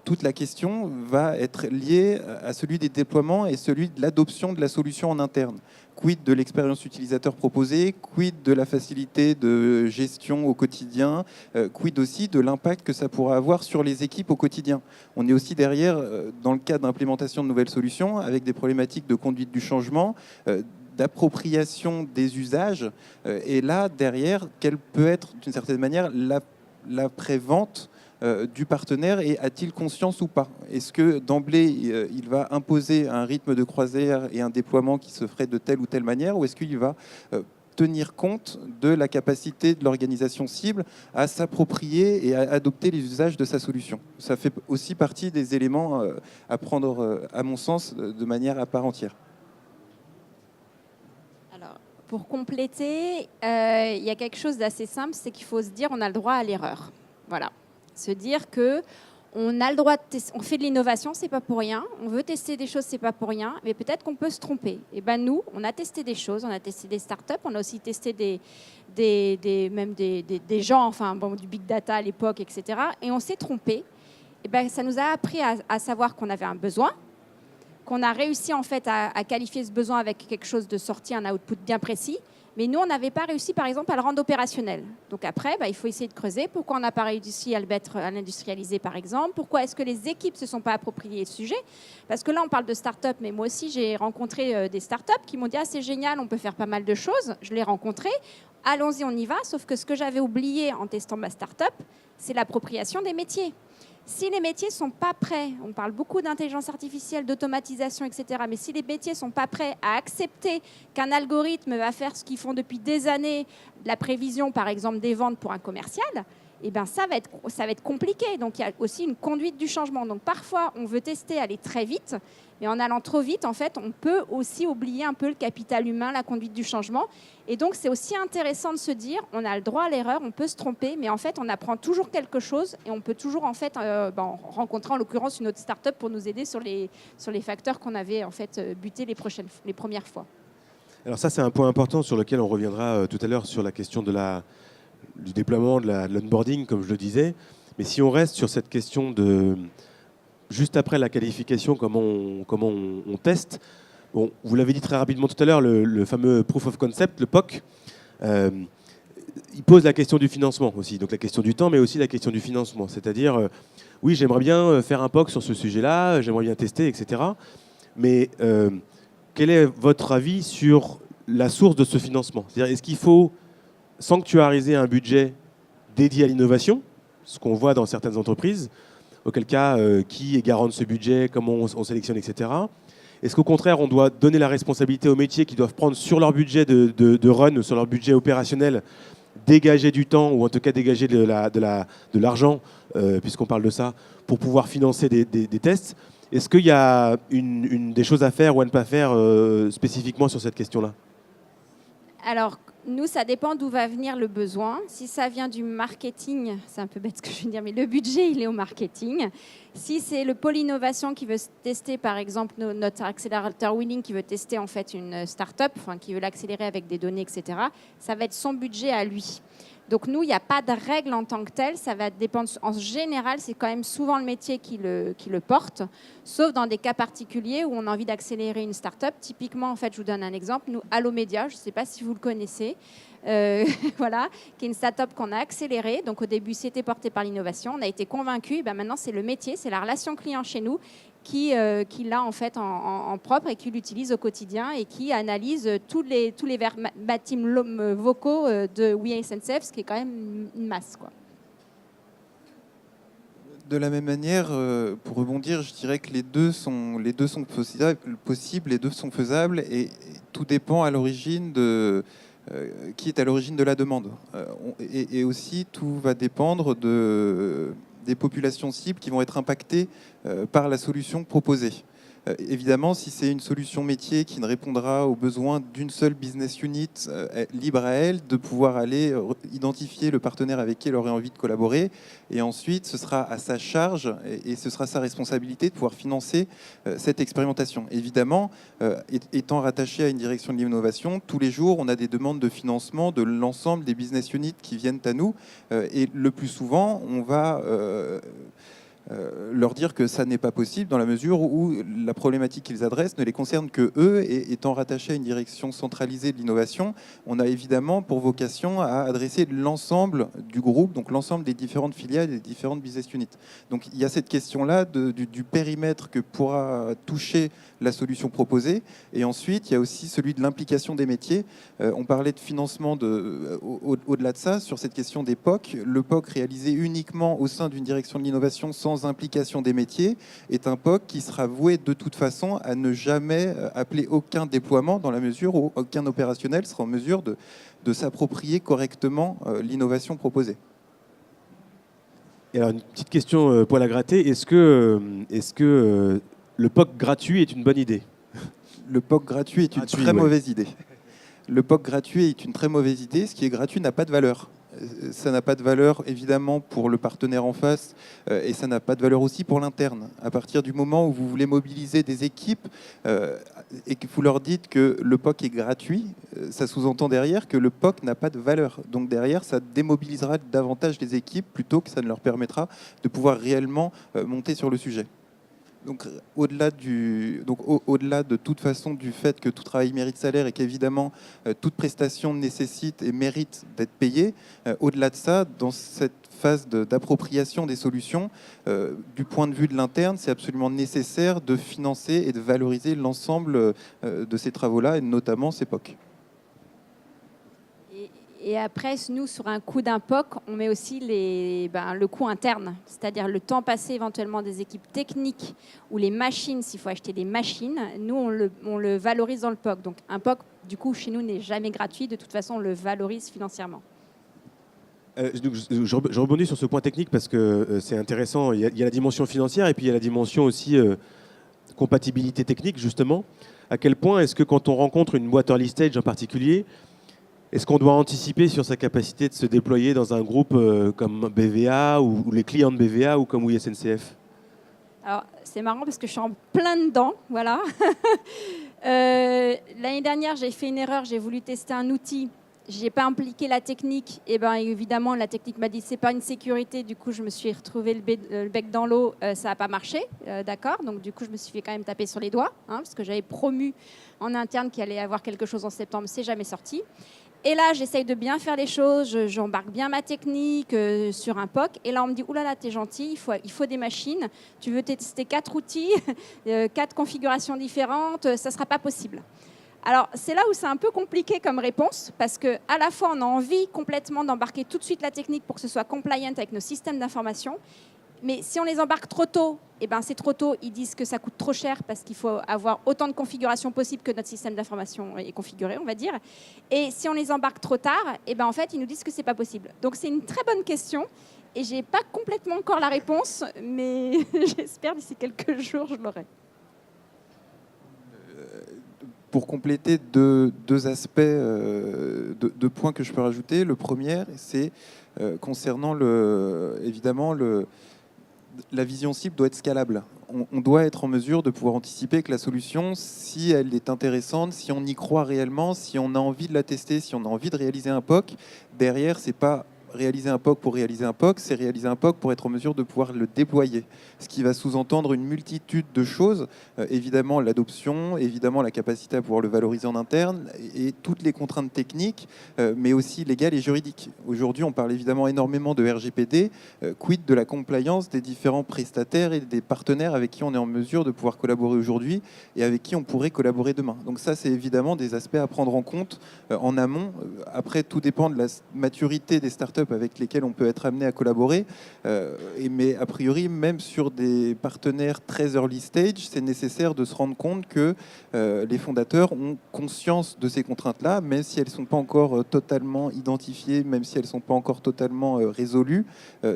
toute la question va être liée à celui des déploiements et celui de l'adoption de la solution en interne. Quid de l'expérience utilisateur proposée, quid de la facilité de gestion au quotidien, quid aussi de l'impact que ça pourra avoir sur les équipes au quotidien. On est aussi derrière, dans le cadre d'implémentation de nouvelles solutions, avec des problématiques de conduite du changement, d'appropriation des usages. Et là, derrière, quelle peut être, d'une certaine manière, l'après-vente du partenaire, et a-t-il conscience ou pas? Est-ce que d'emblée, il va imposer un rythme de croisière et un déploiement qui se ferait de telle ou telle manière, ou est-ce qu'il va tenir compte de la capacité de l'organisation cible à s'approprier et à adopter les usages de sa solution? Ça fait aussi partie des éléments à prendre, à mon sens, de manière à part entière. Pour compléter, il y a quelque chose d'assez simple, c'est qu'il faut se dire on a le droit à l'erreur. Voilà. Se dire que on a le droit de on fait de l'innovation, c'est pas pour rien. On veut tester des choses, c'est pas pour rien. Mais peut-être qu'on peut se tromper. Et ben nous, on a testé des choses, on a testé des startups, on a aussi testé des gens, enfin bon, du big data à l'époque, etc. Et on s'est trompé. Et ben ça nous a appris à savoir qu'on avait un besoin, qu'on a réussi en fait à qualifier ce besoin avec quelque chose de sorti, un output bien précis. Mais nous, on n'avait pas réussi, par exemple, à le rendre opérationnel. Donc après, il faut essayer de creuser. Pourquoi on n'a pas réussi à l'industrialiser, par exemple? Pourquoi est-ce que les équipes ne se sont pas appropriées le sujet? Parce que là, on parle de start-up, mais moi aussi, j'ai rencontré des start-up qui m'ont dit « Ah, c'est génial, on peut faire pas mal de choses. » Je l'ai rencontré. Allons-y, on y va. Sauf que ce que j'avais oublié en testant ma start-up, c'est l'appropriation des métiers. Si les métiers ne sont pas prêts, on parle beaucoup d'intelligence artificielle, d'automatisation, etc., mais si les métiers ne sont pas prêts à accepter qu'un algorithme va faire ce qu'ils font depuis des années, la prévision, par exemple, des ventes pour un commercial, eh ben ça va être compliqué. Donc, il y a aussi une conduite du changement. Donc, parfois, on veut tester, aller très vite, mais en allant trop vite, en fait, on peut aussi oublier un peu le capital humain, la conduite du changement. Et donc, c'est aussi intéressant de se dire, on a le droit à l'erreur, on peut se tromper, mais en fait, on apprend toujours quelque chose et on peut toujours, en fait, rencontrer en l'occurrence une autre start-up pour nous aider sur les facteurs qu'on avait, en fait, butés les premières fois. Alors ça, c'est un point important sur lequel on reviendra tout à l'heure sur la question du déploiement, de l'onboarding, comme je le disais. Mais si on reste sur cette question de juste après la qualification, comment on teste. Bon, vous l'avez dit très rapidement tout à l'heure, le fameux proof of concept, le POC, il pose la question du financement aussi, donc la question du temps, mais aussi la question du financement. C'est-à-dire, oui, j'aimerais bien faire un POC sur ce sujet-là, j'aimerais bien tester, etc. Mais quel est votre avis sur la source de ce financement? C'est-à-dire, est-ce qu'il faut sanctuariser un budget dédié à l'innovation, ce qu'on voit dans certaines entreprises, auquel cas, qui est garant de ce budget, comment on sélectionne, etc. Est-ce qu'au contraire, on doit donner la responsabilité aux métiers qui doivent prendre sur leur budget de run, sur leur budget opérationnel, dégager du temps, ou en tout cas dégager de l'argent, puisqu'on parle de ça, pour pouvoir financer des tests? Est-ce qu'il y a des choses à faire ou à ne pas faire spécifiquement sur cette question-là? Alors, nous, ça dépend d'où va venir le besoin. Si ça vient du marketing, c'est un peu bête ce que je viens de dire, mais le budget, il est au marketing. Si c'est le pôle innovation qui veut tester, par exemple, notre accélérateur Winning qui veut tester en fait une start-up, enfin, qui veut l'accélérer avec des données, etc., ça va être son budget à lui. Donc nous, il n'y a pas de règle en tant que telle, ça va dépendre. En général, c'est quand même souvent le métier qui le porte, sauf dans des cas particuliers où on a envie d'accélérer une start-up. Typiquement, en fait, je vous donne un exemple, nous, Allomédia, je ne sais pas si vous le connaissez, voilà, qui est une start-up qu'on a accélérée. Donc au début, c'était porté par l'innovation, on a été convaincus, et ben maintenant c'est le métier, c'est la relation client chez nous qui l'a en fait en propre et qui l'utilise au quotidien et qui analyse tous les verbatim vocaux de Oui SNCF, ce qui est quand même une masse, quoi. De la même manière, pour rebondir, je dirais que les deux sont possibles, les deux sont faisables, et tout dépend à l'origine de qui est à l'origine de la demande. Et aussi, tout va dépendre des populations cibles qui vont être impactées par la solution proposée. Évidemment, si c'est une solution métier qui ne répondra aux besoins d'une seule business unit, libre à elle de pouvoir aller identifier le partenaire avec qui elle aurait envie de collaborer. Et ensuite, ce sera à sa charge et ce sera sa responsabilité de pouvoir financer cette expérimentation. Évidemment, étant rattaché à une direction de l'innovation, tous les jours, on a des demandes de financement de l'ensemble des business units qui viennent à nous. Et le plus souvent, on va leur dire que ça n'est pas possible dans la mesure où la problématique qu'ils adressent ne les concerne que eux, et étant rattachés à une direction centralisée de l'innovation, on a évidemment pour vocation à adresser l'ensemble du groupe, donc l'ensemble des différentes filiales et des différentes business units. Donc il y a cette question-là du périmètre que pourra toucher la solution proposée, et ensuite il y a aussi celui de l'implication des métiers. On parlait de financement au-delà de ça, sur cette question des POC. Le POC réalisé uniquement au sein d'une direction de l'innovation sans implication des métiers est un POC qui sera voué de toute façon à ne jamais appeler aucun déploiement, dans la mesure où aucun opérationnel sera en mesure de s'approprier correctement l'innovation proposée. Et alors, une petite question poil à gratter. Est-ce que le POC gratuit est une bonne idée? Le POC gratuit est une très mauvaise idée. Le POC gratuit est une très mauvaise idée. Ce qui est gratuit n'a pas de valeur. Ça n'a pas de valeur, évidemment, pour le partenaire en face, et ça n'a pas de valeur aussi pour l'interne. À partir du moment où vous voulez mobiliser des équipes et que vous leur dites que le POC est gratuit, ça sous-entend derrière que le POC n'a pas de valeur. Donc derrière, ça démobilisera davantage les équipes plutôt que ça ne leur permettra de pouvoir réellement monter sur le sujet. Donc au-delà de toute façon du fait que tout travail mérite salaire et qu'évidemment toute prestation nécessite et mérite d'être payée, au-delà de ça, dans cette phase d'appropriation des solutions, du point de vue de l'interne, c'est absolument nécessaire de financer et de valoriser l'ensemble de ces travaux-là, et notamment ces POC. Et après, nous, sur un coût d'un POC, on met aussi le coût interne, c'est-à-dire le temps passé éventuellement des équipes techniques ou les machines, s'il faut acheter des machines. Nous, on le valorise dans le POC. Donc un POC, du coup, chez nous, n'est jamais gratuit. De toute façon, on le valorise financièrement. Je rebondis sur ce point technique parce que c'est intéressant. Il y a la dimension financière et puis il y a la dimension aussi compatibilité technique, justement. À quel point est-ce que quand on rencontre une boîte early stage en particulier, est-ce qu'on doit anticiper sur sa capacité de se déployer dans un groupe comme BVA ou les clients de BVA ou comme Oui SNCF? Alors, c'est marrant parce que je suis en plein dedans, voilà. L'année dernière, j'ai fait une erreur, j'ai voulu tester un outil. Je n'ai pas impliqué la technique. Et bien, évidemment, la technique m'a dit c'est pas une sécurité. Du coup, je me suis retrouvée le bec dans l'eau. Ça n'a pas marché, d'accord. Donc, du coup, je me suis fait quand même taper sur les doigts, parce que j'avais promu en interne qu'il allait y avoir quelque chose en septembre. C'est jamais sorti. Et là, j'essaye de bien faire les choses, j'embarque bien ma technique sur un POC. Et là, on me dit, oulala, t'es gentil, il faut des machines. Tu veux tester 4 outils, 4 configurations différentes, ça ne sera pas possible. Alors, c'est là où c'est un peu compliqué comme réponse, parce qu'à la fois, on a envie complètement d'embarquer tout de suite la technique pour que ce soit compliant avec nos systèmes d'information. Mais si on les embarque trop tôt, eh ben c'est trop tôt. Ils disent que ça coûte trop cher parce qu'il faut avoir autant de configurations possibles que notre système d'information est configuré, on va dire. Et si on les embarque trop tard, eh ben en fait, ils nous disent que c'est pas possible. Donc c'est une très bonne question. Et j'ai pas complètement encore la réponse, mais j'espère d'ici quelques jours, je l'aurai. Pour compléter deux aspects, deux points que je peux rajouter. Le premier, c'est concernant évidemment la vision cible doit être scalable. On doit être en mesure de pouvoir anticiper que la solution, si elle est intéressante, si on y croit réellement, si on a envie de la tester, si on a envie de réaliser un POC, derrière, c'est pas réaliser un POC pour réaliser un POC, c'est réaliser un POC pour être en mesure de pouvoir le déployer. Ce qui va sous-entendre une multitude de choses, évidemment l'adoption, évidemment la capacité à pouvoir le valoriser en interne, et toutes les contraintes techniques, mais aussi légales et juridiques. Aujourd'hui, on parle évidemment énormément de RGPD, quid de la compliance des différents prestataires et des partenaires avec qui on est en mesure de pouvoir collaborer aujourd'hui et avec qui on pourrait collaborer demain. Donc ça, c'est évidemment des aspects à prendre en compte en amont. Après, tout dépend de la maturité des startups avec lesquels on peut être amené à collaborer. Mais a priori, même sur des partenaires très early stage, c'est nécessaire de se rendre compte que les fondateurs ont conscience de ces contraintes-là, même si elles ne sont pas encore totalement identifiées, même si elles ne sont pas encore totalement résolues.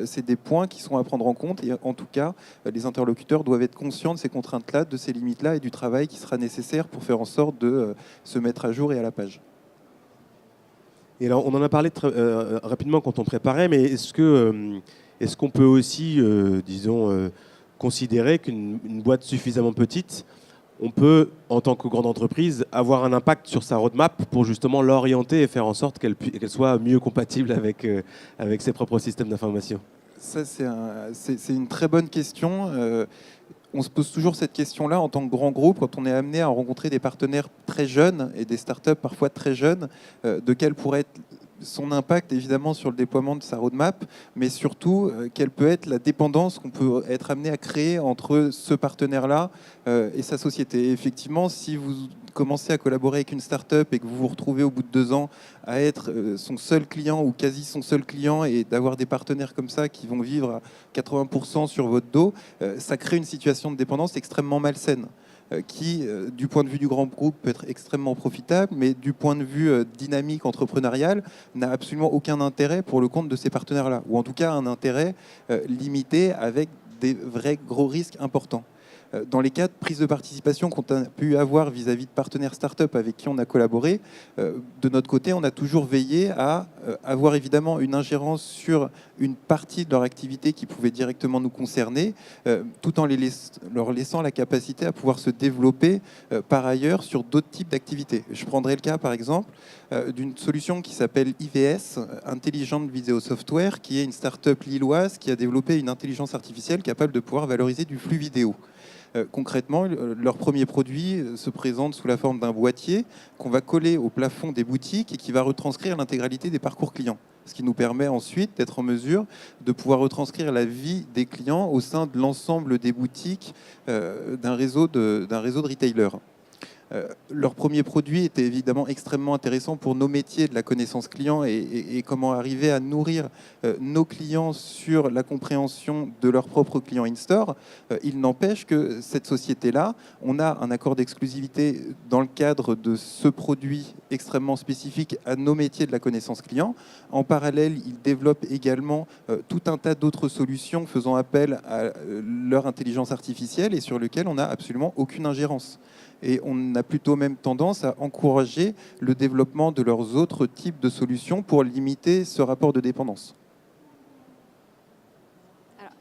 C'est des points qui sont à prendre en compte. Et en tout cas, les interlocuteurs doivent être conscients de ces contraintes-là, de ces limites-là et du travail qui sera nécessaire pour faire en sorte de se mettre à jour et à la page. Et alors, on en a parlé rapidement quand on préparait, mais est-ce qu'on peut aussi, considérer qu'une boîte suffisamment petite, on peut, en tant que grande entreprise, avoir un impact sur sa roadmap pour justement l'orienter et faire en sorte qu'elle soit mieux compatible avec ses propres systèmes d'information? Ça, c'est une très bonne question. On se pose toujours cette question-là en tant que grand groupe, quand on est amené à rencontrer des partenaires très jeunes et des startups parfois très jeunes, de quel pourrait être son impact évidemment sur le déploiement de sa roadmap, mais surtout quelle peut être la dépendance qu'on peut être amené à créer entre ce partenaire-là et sa société. Et effectivement, si vous commencez à collaborer avec une startup et que vous vous retrouvez au bout de 2 ans à être son seul client ou quasi son seul client et d'avoir des partenaires comme ça qui vont vivre à 80% sur votre dos, ça crée une situation de dépendance extrêmement malsaine qui, du point de vue du grand groupe, peut être extrêmement profitable, mais du point de vue dynamique entrepreneurial, n'a absolument aucun intérêt pour le compte de ces partenaires-là, ou en tout cas un intérêt limité avec des vrais gros risques importants. Dans les cas de prise de participation qu'on a pu avoir vis-à-vis de partenaires start-up avec qui on a collaboré, de notre côté, on a toujours veillé à avoir évidemment une ingérence sur une partie de leur activité qui pouvait directement nous concerner, tout en leur laissant la capacité à pouvoir se développer par ailleurs sur d'autres types d'activités. Je prendrai le cas, par exemple, d'une solution qui s'appelle IVS, Intelligent Video Software, qui est une start-up lilloise qui a développé une intelligence artificielle capable de pouvoir valoriser du flux vidéo. Concrètement, leur premier produit se présente sous la forme d'un boîtier qu'on va coller au plafond des boutiques et qui va retranscrire l'intégralité des parcours clients. Ce qui nous permet ensuite d'être en mesure de pouvoir retranscrire la vie des clients au sein de l'ensemble des boutiques d'un réseau de retailers. Leur premier produit était évidemment extrêmement intéressant pour nos métiers de la connaissance client et comment arriver à nourrir nos clients sur la compréhension de leurs propres clients in-store. Il n'empêche que cette société-là, on a un accord d'exclusivité dans le cadre de ce produit extrêmement spécifique à nos métiers de la connaissance client. En parallèle, ils développent également tout un tas d'autres solutions faisant appel à leur intelligence artificielle et sur lesquelles on n'a absolument aucune ingérence. Et on a plutôt même tendance à encourager le développement de leurs autres types de solutions pour limiter ce rapport de dépendance.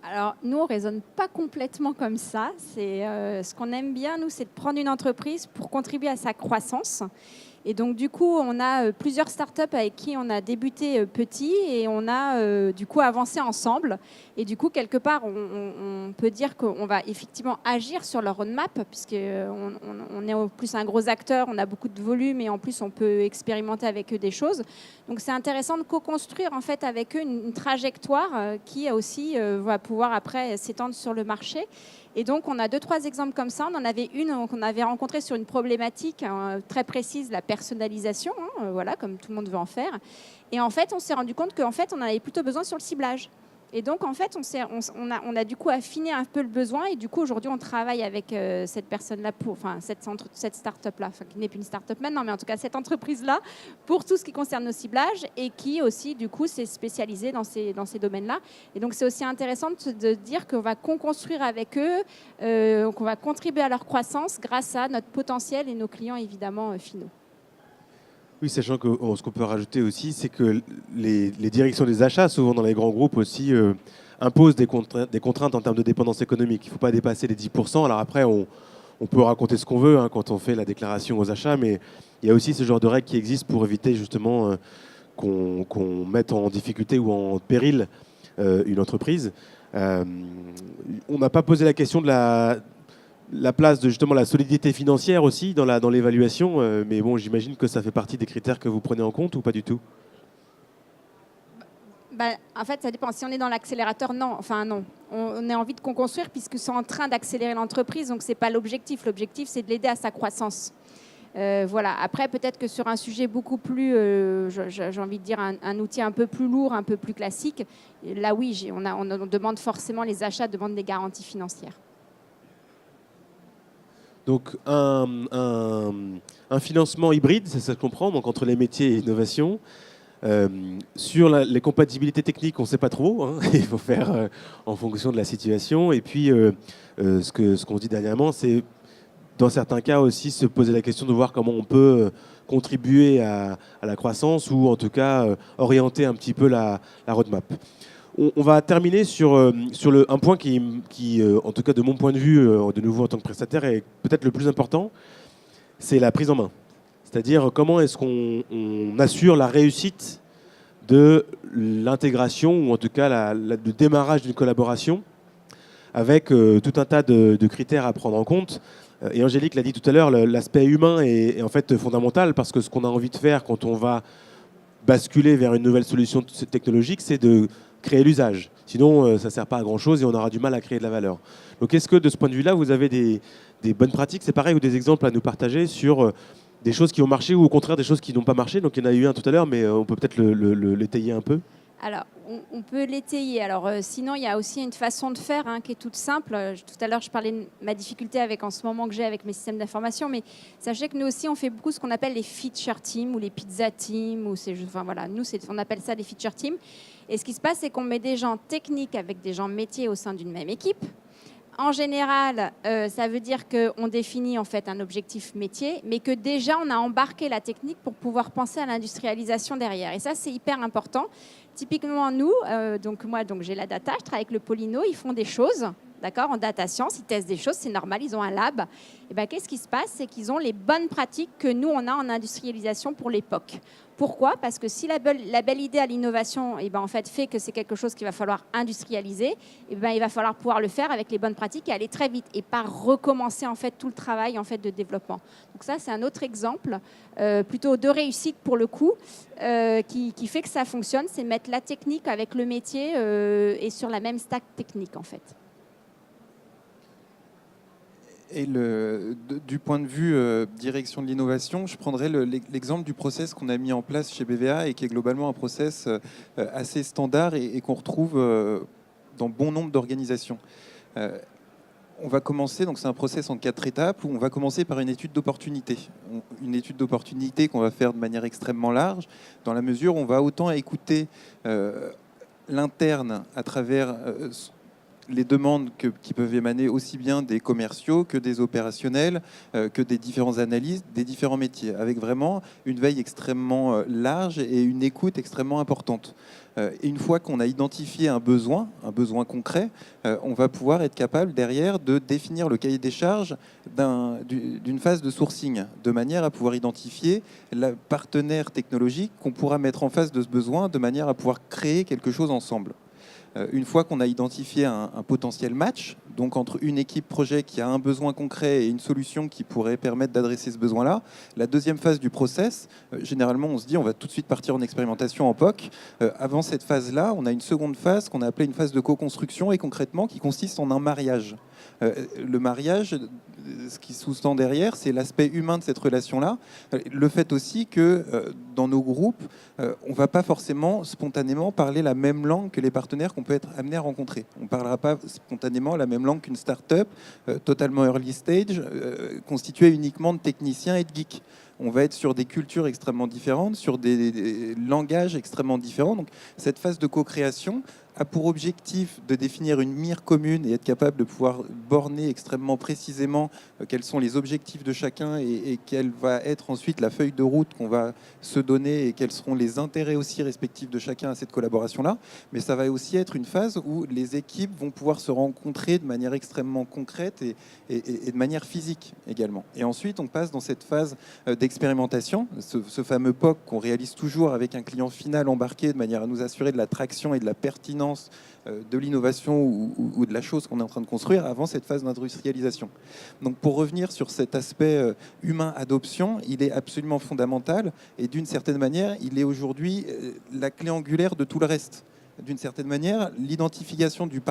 Alors nous, on ne raisonne pas complètement comme ça. Ce qu'on aime bien, nous, c'est de prendre une entreprise pour contribuer à sa croissance. Et donc, du coup, on a plusieurs startups avec qui on a débuté petit et on a du coup avancé ensemble. Et du coup, quelque part, on peut dire qu'on va effectivement agir sur leur roadmap puisqu'on est en plus un gros acteur, on a beaucoup de volume et en plus, on peut expérimenter avec eux des choses. Donc, c'est intéressant de co-construire en fait avec eux une trajectoire qui aussi va pouvoir pouvoir après s'étendre sur le marché. Et donc, on a 2-3 exemples comme ça. On en avait une qu'on avait rencontrée sur une problématique très précise, la personnalisation, voilà, comme tout le monde veut en faire. Et en fait, on s'est rendu compte qu'en fait, on en avait plutôt besoin sur le ciblage. Et donc, en fait, on a du coup affiné un peu le besoin. Et du coup, aujourd'hui, on travaille avec cette personne-là, cette start-up-là, qui n'est plus une start-up maintenant, mais en tout cas, cette entreprise-là, pour tout ce qui concerne nos ciblages et qui aussi, du coup, s'est spécialisée dans ces domaines-là. Et donc, c'est aussi intéressant de dire qu'on va co-construire avec eux, qu'on va contribuer à leur croissance grâce à notre potentiel et nos clients, évidemment, finaux. Oui, sachant que ce qu'on peut rajouter aussi, c'est que les directions des achats, souvent dans les grands groupes aussi, imposent des contraintes en termes de dépendance économique. Il ne faut pas dépasser les 10%. Alors après, on peut raconter ce qu'on veut quand on fait la déclaration aux achats, mais il y a aussi ce genre de règles qui existent pour éviter justement qu'on mette en difficulté ou en péril une entreprise. On n'a pas posé la question de la place de justement la solidité financière aussi dans l'évaluation, mais bon, j'imagine que ça fait partie des critères que vous prenez en compte ou pas du tout? En fait, ça dépend. Si on est dans l'accélérateur, non. Enfin, non. On a envie de co-construire puisque c'est en train d'accélérer l'entreprise, donc ce n'est pas l'objectif. L'objectif, c'est de l'aider à sa croissance. Voilà. Après, peut-être que sur un sujet beaucoup plus, j'ai envie de dire, un outil un peu plus lourd, un peu plus classique, là, oui, on demande forcément, les achats demandent des garanties financières. Donc un financement hybride, c'est ça que je comprends, donc entre les métiers et l'innovation. Sur les compatibilités techniques, on ne sait pas trop. Il faut faire en fonction de la situation. Et puis, ce qu'on dit dernièrement, c'est dans certains cas aussi se poser la question de voir comment on peut contribuer à la croissance ou en tout cas orienter un petit peu la roadmap. On va terminer sur un point qui, en tout cas de mon point de vue, de nouveau en tant que prestataire, est peut-être le plus important, c'est la prise en main. C'est-à-dire comment est-ce qu'on assure la réussite de l'intégration ou en tout cas le démarrage d'une collaboration avec tout un tas de critères à prendre en compte. Et Angélique l'a dit tout à l'heure, l'aspect humain est en fait fondamental parce que ce qu'on a envie de faire quand on va basculer vers une nouvelle solution technologique, c'est de créer l'usage. Sinon, ça ne sert pas à grand-chose et on aura du mal à créer de la valeur. Donc est-ce que de ce point de vue-là, vous avez des bonnes pratiques, c'est pareil, ou des exemples à nous partager sur des choses qui ont marché ou au contraire des choses qui n'ont pas marché? Donc il y en a eu un tout à l'heure, mais on peut peut-être l'étayer un peu. Alors, on peut l'étayer. Alors, sinon, il y a aussi une façon de faire qui est toute simple. Tout à l'heure, je parlais de ma difficulté en ce moment que j'ai avec mes systèmes d'information, mais sachez que nous aussi, on fait beaucoup ce qu'on appelle les feature teams ou les pizza teams. Voilà, nous, on appelle ça des feature teams. Et ce qui se passe, c'est qu'on met des gens techniques avec des gens métiers au sein d'une même équipe. En général, ça veut dire qu'on définit en fait un objectif métier, mais que déjà on a embarqué la technique pour pouvoir penser à l'industrialisation derrière. Et ça, c'est hyper important. Typiquement, nous, moi, j'ai la data, je travaille avec le Polino, ils font des choses, d'accord, en data science, ils testent des choses, c'est normal, ils ont un lab. Et ben, qu'est-ce qui se passe? C'est qu'ils ont les bonnes pratiques que nous, on a en industrialisation pour l'époque. Pourquoi? Parce que si la belle idée à l'innovation en fait, fait que c'est quelque chose qu'il va falloir industrialiser, il va falloir pouvoir le faire avec les bonnes pratiques et aller très vite et pas recommencer en fait, tout le travail en fait, de développement. Donc ça, c'est un autre exemple plutôt de réussite pour le coup qui fait que ça fonctionne, c'est mettre la technique avec le métier et sur la même stack technique en fait. Et du point de vue direction de l'innovation, je prendrais l'exemple du process qu'on a mis en place chez BVA et qui est globalement un process assez standard et qu'on retrouve dans bon nombre d'organisations. On va commencer, donc c'est un process en 4 étapes où on va commencer par une étude d'opportunité. Une étude d'opportunité qu'on va faire de manière extrêmement large, dans la mesure où on va autant écouter l'interne à travers les demandes qui peuvent émaner aussi bien des commerciaux que des opérationnels, que des différents analystes, des différents métiers, avec vraiment une veille extrêmement large et une écoute extrêmement importante. Et une fois qu'on a identifié un besoin concret, on va pouvoir être capable derrière de définir le cahier des charges d'une phase de sourcing, de manière à pouvoir identifier le partenaire technologique qu'on pourra mettre en face de ce besoin, de manière à pouvoir créer quelque chose ensemble. Une fois qu'on a identifié un potentiel match, donc entre une équipe projet qui a un besoin concret et une solution qui pourrait permettre d'adresser ce besoin-là, la deuxième phase du process, généralement on se dit on va tout de suite partir en expérimentation en POC. Avant cette phase-là, on a une seconde phase qu'on a appelée une phase de co-construction et concrètement qui consiste en un mariage. Le mariage, ce qui sous-tend derrière, c'est l'aspect humain de cette relation-là. Le fait aussi que dans nos groupes, on ne va pas forcément spontanément parler la même langue que les partenaires qu'on peut être amené à rencontrer. On ne parlera pas spontanément la même langue qu'une start-up totalement early stage, constituée uniquement de techniciens et de geeks. On va être sur des cultures extrêmement différentes, sur des langages extrêmement différents. Donc, cette phase de co-création a pour objectif de définir une mire commune et être capable de pouvoir borner extrêmement précisément quels sont les objectifs de chacun et quelle va être ensuite la feuille de route qu'on va se donner et quels seront les intérêts aussi respectifs de chacun à cette collaboration-là. Mais ça va aussi être une phase où les équipes vont pouvoir se rencontrer de manière extrêmement concrète et de manière physique également. Et ensuite, on passe dans cette phase d'expérimentation, ce fameux POC qu'on réalise toujours avec un client final embarqué de manière à nous assurer de la traction et de la pertinence de l'innovation ou de la chose qu'on est en train de construire avant cette phase d'industrialisation. Donc pour revenir sur cet aspect humain adoption, il est absolument fondamental et d'une certaine manière, il est aujourd'hui la clé angulaire de tout le reste. D'une certaine manière, l'identification du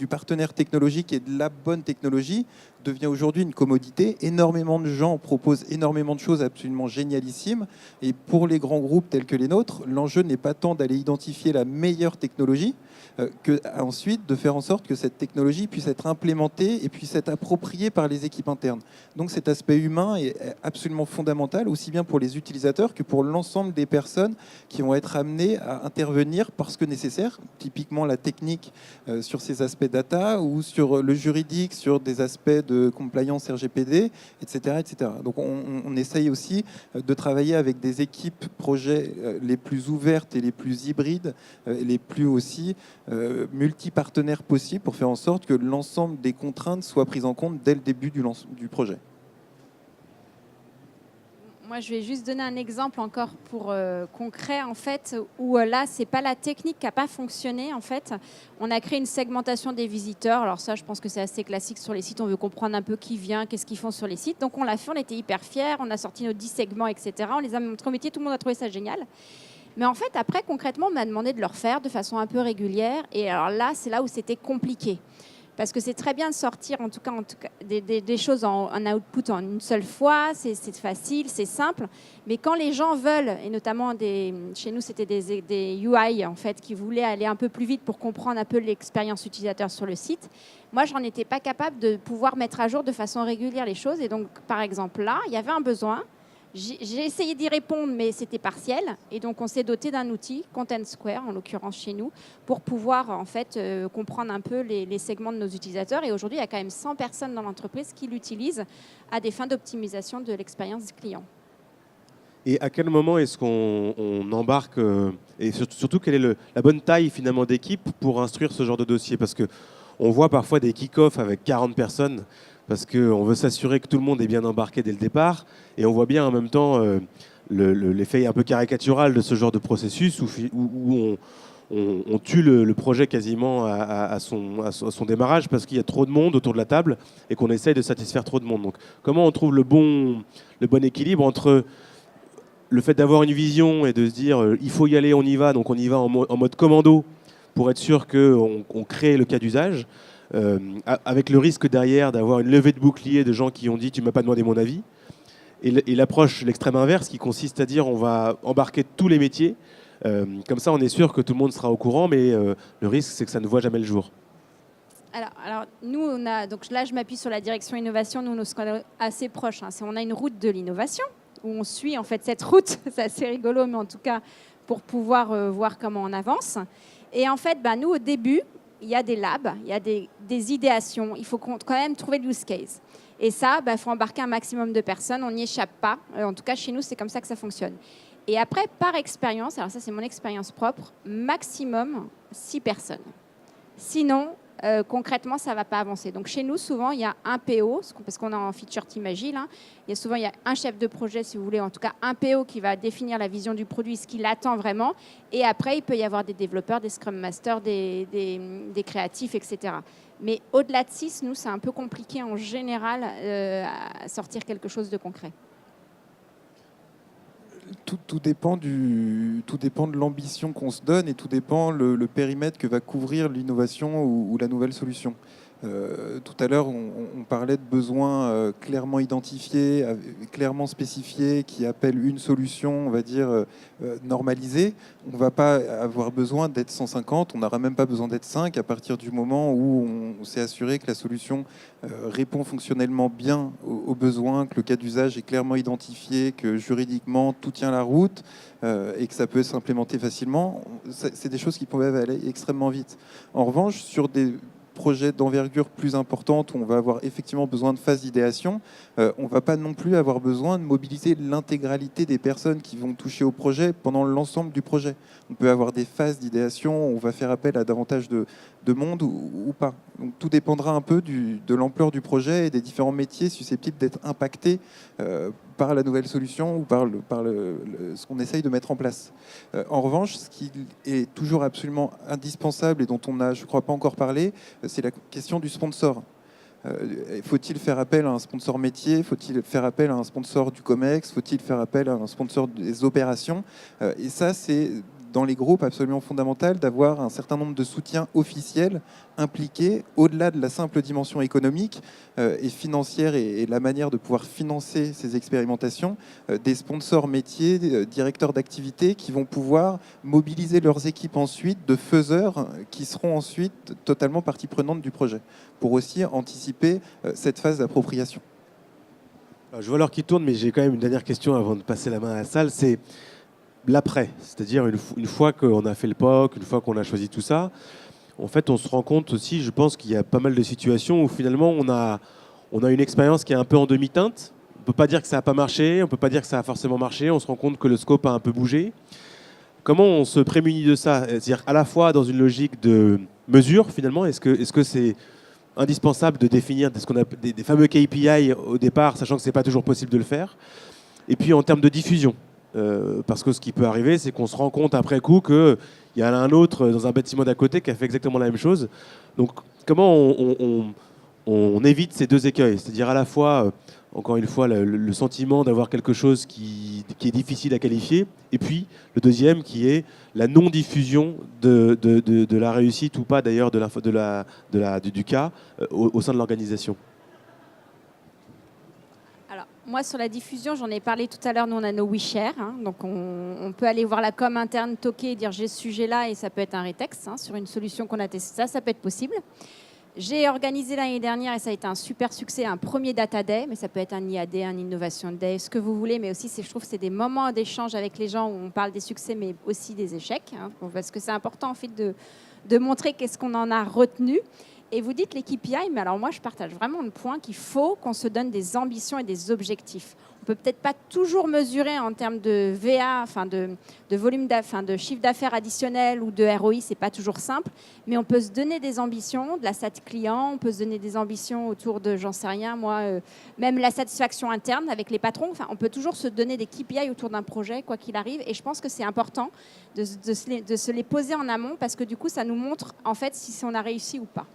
partenaire technologique et de la bonne technologie devient aujourd'hui une commodité. Énormément de gens proposent énormément de choses absolument génialissimes. Et pour les grands groupes tels que les nôtres, l'enjeu n'est pas tant d'aller identifier la meilleure technologie, que ensuite de faire en sorte que cette technologie puisse être implémentée et puisse être appropriée par les équipes internes. Donc cet aspect humain est absolument fondamental, aussi bien pour les utilisateurs que pour l'ensemble des personnes qui vont être amenées à intervenir parce que nécessaire, typiquement la technique sur ces aspects data ou sur le juridique, sur des aspects de compliance RGPD, etc. etc. Donc on essaye aussi de travailler avec des équipes projets les plus ouvertes et les plus hybrides, les plus aussi multi-partenaires possibles pour faire en sorte que l'ensemble des contraintes soient prises en compte dès le début du projet. Moi, je vais juste donner un exemple encore pour concret, en fait, où là, c'est pas la technique qui n'a pas fonctionné, en fait. On a créé une segmentation des visiteurs. Alors ça, je pense que c'est assez classique sur les sites. On veut comprendre un peu qui vient, qu'est-ce qu'ils font sur les sites. Donc, on l'a fait, on était hyper fiers. On a sorti nos 10 segments, etc. On les a montrés au métier. Tout le monde a trouvé ça génial. Mais en fait, après, concrètement, on m'a demandé de le refaire de façon un peu régulière. Et alors là, c'est là où c'était compliqué. Parce que c'est très bien de sortir en tout cas des choses en output en une seule fois, c'est facile, c'est simple. Mais quand les gens veulent, et notamment chez nous c'était des UI en fait, qui voulaient aller un peu plus vite pour comprendre un peu l'expérience utilisateur sur le site, moi j'en étais pas capable de pouvoir mettre à jour de façon régulière les choses. Et donc par exemple là, il y avait un besoin. J'ai essayé d'y répondre, mais c'était partiel. Et donc, on s'est doté d'un outil, Content Square, en l'occurrence chez nous, pour pouvoir en fait comprendre un peu les segments de nos utilisateurs. Et aujourd'hui, il y a quand même 100 personnes dans l'entreprise qui l'utilisent à des fins d'optimisation de l'expérience client. Et à quel moment est-ce qu'on embarque et surtout, quelle est la bonne taille finalement d'équipe pour instruire ce genre de dossier? Parce qu'on voit parfois des kick-offs avec 40 personnes parce qu'on veut s'assurer que tout le monde est bien embarqué dès le départ. Et on voit bien en même temps l'effet un peu caricatural de ce genre de processus où on tue le projet quasiment à son démarrage parce qu'il y a trop de monde autour de la table et qu'on essaye de satisfaire trop de monde. Donc comment on trouve le bon équilibre entre le fait d'avoir une vision et de se dire il faut y aller, on y va, donc on y va en mode commando pour être sûr qu'on crée le cas d'usage, avec le risque derrière d'avoir une levée de bouclier de gens qui ont dit tu ne m'as pas demandé mon avis, et l'approche, l'extrême inverse, qui consiste à dire on va embarquer tous les métiers, comme ça on est sûr que tout le monde sera au courant, mais le risque c'est que ça ne voit jamais le jour. Alors nous, donc là je m'appuie sur la direction innovation, nous sommes assez proches, on a une route de l'innovation, où on suit en fait cette route, c'est assez rigolo, mais en tout cas pour pouvoir voir comment on avance. Et en fait, nous au début, il y a des labs, il y a des idéations, il faut quand même trouver le use case. Et ça, il faut embarquer un maximum de personnes, on n'y échappe pas. En tout cas, chez nous, c'est comme ça que ça fonctionne. Et après, par expérience, alors ça c'est mon expérience propre, maximum 6 personnes. Sinon, concrètement, ça ne va pas avancer. Donc chez nous, souvent, il y a un PO, parce qu'on est en feature team agile. Il y a un chef de projet, si vous voulez, en tout cas un PO qui va définir la vision du produit, ce qu'il attend vraiment. Et après, il peut y avoir des développeurs, des scrum masters, des créatifs, etc. Mais au-delà de 6, nous, c'est un peu compliqué en général à sortir quelque chose de concret. Tout dépend de l'ambition qu'on se donne et tout dépend le périmètre que va couvrir l'innovation ou la nouvelle solution. Tout à l'heure, on parlait de besoins clairement identifiés, clairement spécifiés, qui appellent une solution, on va dire, normalisée. On ne va pas avoir besoin d'être 150, on n'aura même pas besoin d'être 5 à partir du moment où on s'est assuré que la solution répond fonctionnellement bien aux besoins, que le cas d'usage est clairement identifié, que juridiquement tout tient la route et que ça peut s'implémenter facilement. C'est des choses qui peuvent aller extrêmement vite. En revanche, sur des projets d'envergure plus importante où on va avoir effectivement besoin de phase d'idéation, on ne va pas non plus avoir besoin de mobiliser l'intégralité des personnes qui vont toucher au projet pendant l'ensemble du projet. On peut avoir des phases d'idéation où on va faire appel à davantage de monde ou pas. Donc, tout dépendra un peu de l'ampleur du projet et des différents métiers susceptibles d'être impactés par la nouvelle solution ou par ce qu'on essaye de mettre en place. En revanche, ce qui est toujours absolument indispensable et dont on n'a, je ne crois, pas encore parlé, c'est la question du sponsor. Faut-il faire appel à un sponsor métier? Faut-il faire appel à un sponsor du COMEX? Faut-il faire appel à un sponsor des opérations? Et ça, c'est dans les groupes absolument fondamental d'avoir un certain nombre de soutiens officiels impliqués au-delà de la simple dimension économique et financière et la manière de pouvoir financer ces expérimentations, des sponsors métiers, directeurs d'activités qui vont pouvoir mobiliser leurs équipes ensuite de faiseurs qui seront ensuite totalement partie prenante du projet pour aussi anticiper cette phase d'appropriation. Je vois l'heure qui tourne, mais j'ai quand même une dernière question avant de passer la main à la salle. C'est l'après, c'est-à-dire une fois qu'on a fait le POC, une fois qu'on a choisi tout ça, en fait, on se rend compte aussi, je pense qu'il y a pas mal de situations où finalement on a une expérience qui est un peu en demi-teinte. On ne peut pas dire que ça n'a pas marché, on ne peut pas dire que ça a forcément marché, on se rend compte que le scope a un peu bougé. Comment on se prémunit de ça? C'est-à-dire à la fois dans une logique de mesure, finalement, est-ce que c'est indispensable de définir ce qu'on a des fameux KPI au départ, sachant que ce n'est pas toujours possible de le faire. Et puis en termes de diffusion, parce que ce qui peut arriver, c'est qu'on se rend compte après coup qu'il y en a un autre dans un bâtiment d'à côté qui a fait exactement la même chose. Donc comment on évite ces deux écueils? C'est-à-dire à la fois, encore une fois, le sentiment d'avoir quelque chose qui est difficile à qualifier, et puis le deuxième qui est la non-diffusion de la réussite ou pas d'ailleurs du cas au sein de l'organisation. Alors, moi, sur la diffusion, j'en ai parlé tout à l'heure, nous on a nos WeShare, donc on peut aller voir la com interne, toquer et dire j'ai ce sujet-là, et ça peut être un rétexte sur une solution qu'on a testée, ça peut être possible. J'ai organisé l'année dernière, et ça a été un super succès, un premier Data Day, mais ça peut être un IAD, un Innovation Day, ce que vous voulez, mais aussi je trouve que c'est des moments d'échange avec les gens où on parle des succès, mais aussi des échecs, parce que c'est important en fait de montrer qu'est-ce qu'on en a retenu. Et vous dites les KPI, mais alors moi je partage vraiment le point qu'il faut qu'on se donne des ambitions et des objectifs. On peut peut-être pas toujours mesurer en termes de VA, de volume de chiffre d'affaires additionnel ou de ROI, c'est pas toujours simple, mais on peut se donner des ambitions, de la sat client, on peut se donner des ambitions autour de, j'en sais rien, moi, même la satisfaction interne avec les patrons. Enfin, on peut toujours se donner des KPI autour d'un projet, quoi qu'il arrive, et je pense que c'est important de se les poser en amont parce que du coup, ça nous montre en fait si on a réussi ou pas.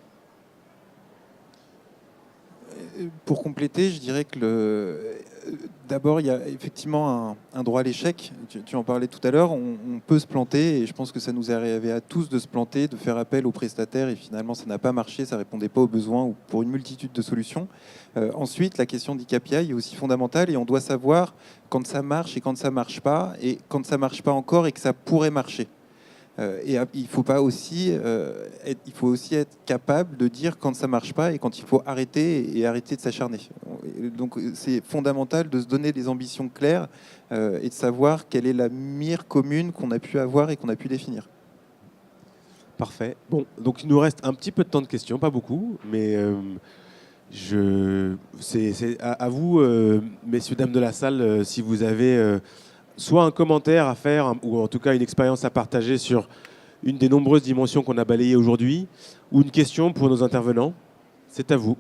Pour compléter, je dirais que d'abord, il y a effectivement un droit à l'échec. Tu en parlais tout à l'heure. On peut se planter et je pense que ça nous est arrivé à tous de se planter, de faire appel aux prestataires et finalement, ça n'a pas marché, ça ne répondait pas aux besoins ou pour une multitude de solutions. Ensuite, la question des KPI est aussi fondamentale et on doit savoir quand ça marche et quand ça ne marche pas et quand ça ne marche pas encore et que ça pourrait marcher. Et il faut aussi être capable de dire quand ça marche pas et quand il faut arrêter et arrêter de s'acharner. Donc c'est fondamental de se donner des ambitions claires et de savoir quelle est la mire commune qu'on a pu avoir et qu'on a pu définir. Parfait. Bon, donc il nous reste un petit peu de temps de questions, pas beaucoup, mais c'est à vous, messieurs, dames de la salle, si vous avez soit un commentaire à faire, ou en tout cas une expérience à partager sur une des nombreuses dimensions qu'on a balayées aujourd'hui, ou une question pour nos intervenants. C'est à vous.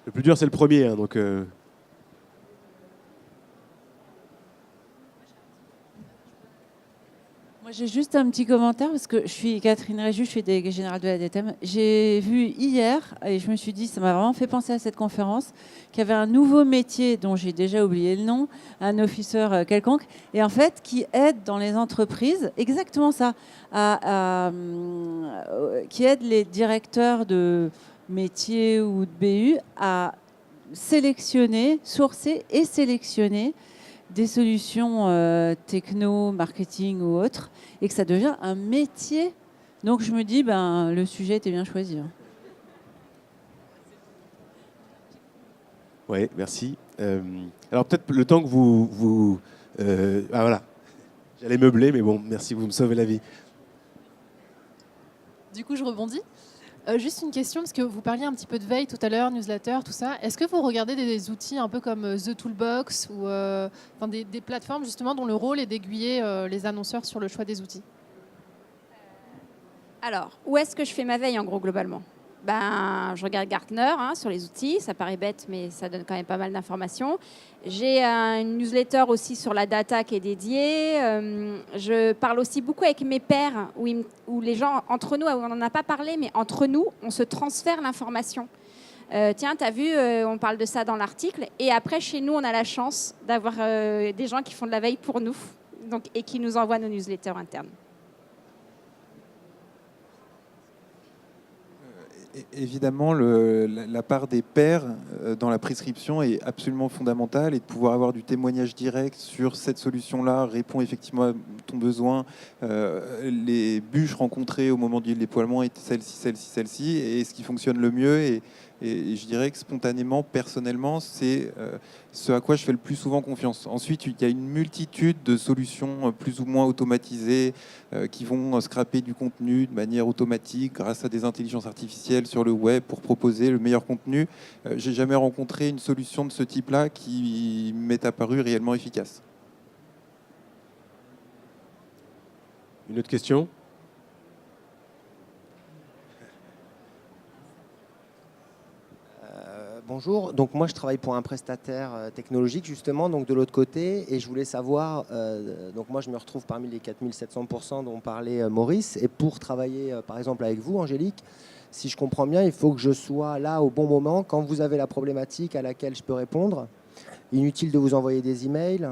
Le plus dur, c'est le premier, hein, donc... Moi, j'ai juste un petit commentaire parce que je suis Catherine Réjus, je suis déléguée générale de l'ADTEM. J'ai vu hier, et je me suis dit, ça m'a vraiment fait penser à cette conférence, qu'il y avait un nouveau métier dont j'ai déjà oublié le nom, un officer quelconque, et en fait, qui aide dans les entreprises, exactement ça, qui aide les directeurs de métiers ou de BU à sélectionner, sourcer et sélectionner des solutions techno, marketing ou autres, et que ça devient un métier. Donc je me dis, le sujet était bien choisi. Oui, merci. Alors peut-être le temps que vous voilà, j'allais meubler, mais bon, merci, vous me sauvez la vie. Du coup, je rebondis. Juste une question, parce que vous parliez un petit peu de veille tout à l'heure, newsletter, tout ça. Est-ce que vous regardez des outils un peu comme The Toolbox ou des plateformes justement dont le rôle est d'aiguiller les annonceurs sur le choix des outils? Alors, où est-ce que je fais ma veille en gros globalement? Je regarde Gartner sur les outils, ça paraît bête mais ça donne quand même pas mal d'informations. J'ai une newsletter aussi sur la data qui est dédiée. Je parle aussi beaucoup avec mes pairs où les gens entre nous, on n'en a pas parlé, mais entre nous, on se transfère l'information. Tiens, tu as vu, on parle de ça dans l'article. Et après, chez nous, on a la chance d'avoir des gens qui font de la veille pour nous et qui nous envoient nos newsletters internes. Évidemment, la part des pairs dans la prescription est absolument fondamentale, et de pouvoir avoir du témoignage direct sur cette solution-là répond effectivement à ton besoin. Les bûches rencontrées au moment du déploiement étaient celle-ci, et ce qui fonctionne le mieux. Et je dirais que spontanément, personnellement, c'est ce à quoi je fais le plus souvent confiance. Ensuite, il y a une multitude de solutions plus ou moins automatisées qui vont scraper du contenu de manière automatique grâce à des intelligences artificielles sur le web pour proposer le meilleur contenu. J'ai jamais rencontré une solution de ce type-là qui m'est apparue réellement efficace. Une autre question ? Bonjour, donc moi je travaille pour un prestataire technologique justement, donc de l'autre côté, et je voulais savoir, donc moi je me retrouve parmi les 4700% dont parlait Maurice, et pour travailler par exemple avec vous Angélique, si je comprends bien, il faut que je sois là au bon moment quand vous avez la problématique à laquelle je peux répondre. Inutile de vous envoyer des emails.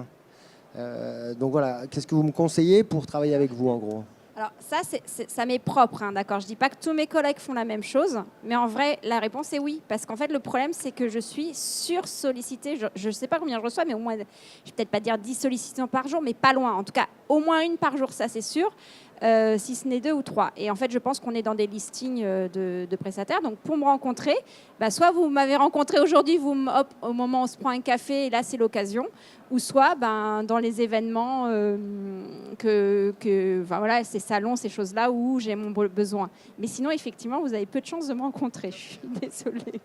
Donc voilà, qu'est-ce que vous me conseillez pour travailler avec vous en gros ? Alors ça m'est propre, d'accord. Je dis pas que tous mes collègues font la même chose, mais en vrai, la réponse est oui. Parce qu'en fait, le problème, c'est que je suis sursollicitée. Je ne sais pas combien je reçois, mais au moins, je vais peut-être pas dire 10 sollicitations par jour, mais pas loin. En tout cas, au moins une par jour, ça c'est sûr. Si ce n'est 2 ou 3. Et en fait, je pense qu'on est dans des listings de prestataires. Donc, pour me rencontrer, soit vous m'avez rencontré aujourd'hui, au moment où on se prend un café, et là, c'est l'occasion. Ou soit dans les événements, voilà, ces salons, ces choses-là où j'ai mon besoin. Mais sinon, effectivement, vous avez peu de chances de me rencontrer. Je suis désolée.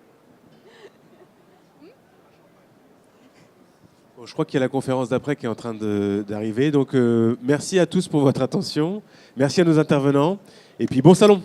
Bon, je crois qu'il y a la conférence d'après qui est en train d'arriver. Donc, merci à tous pour votre attention. Merci à nos intervenants. Et puis, bon salon.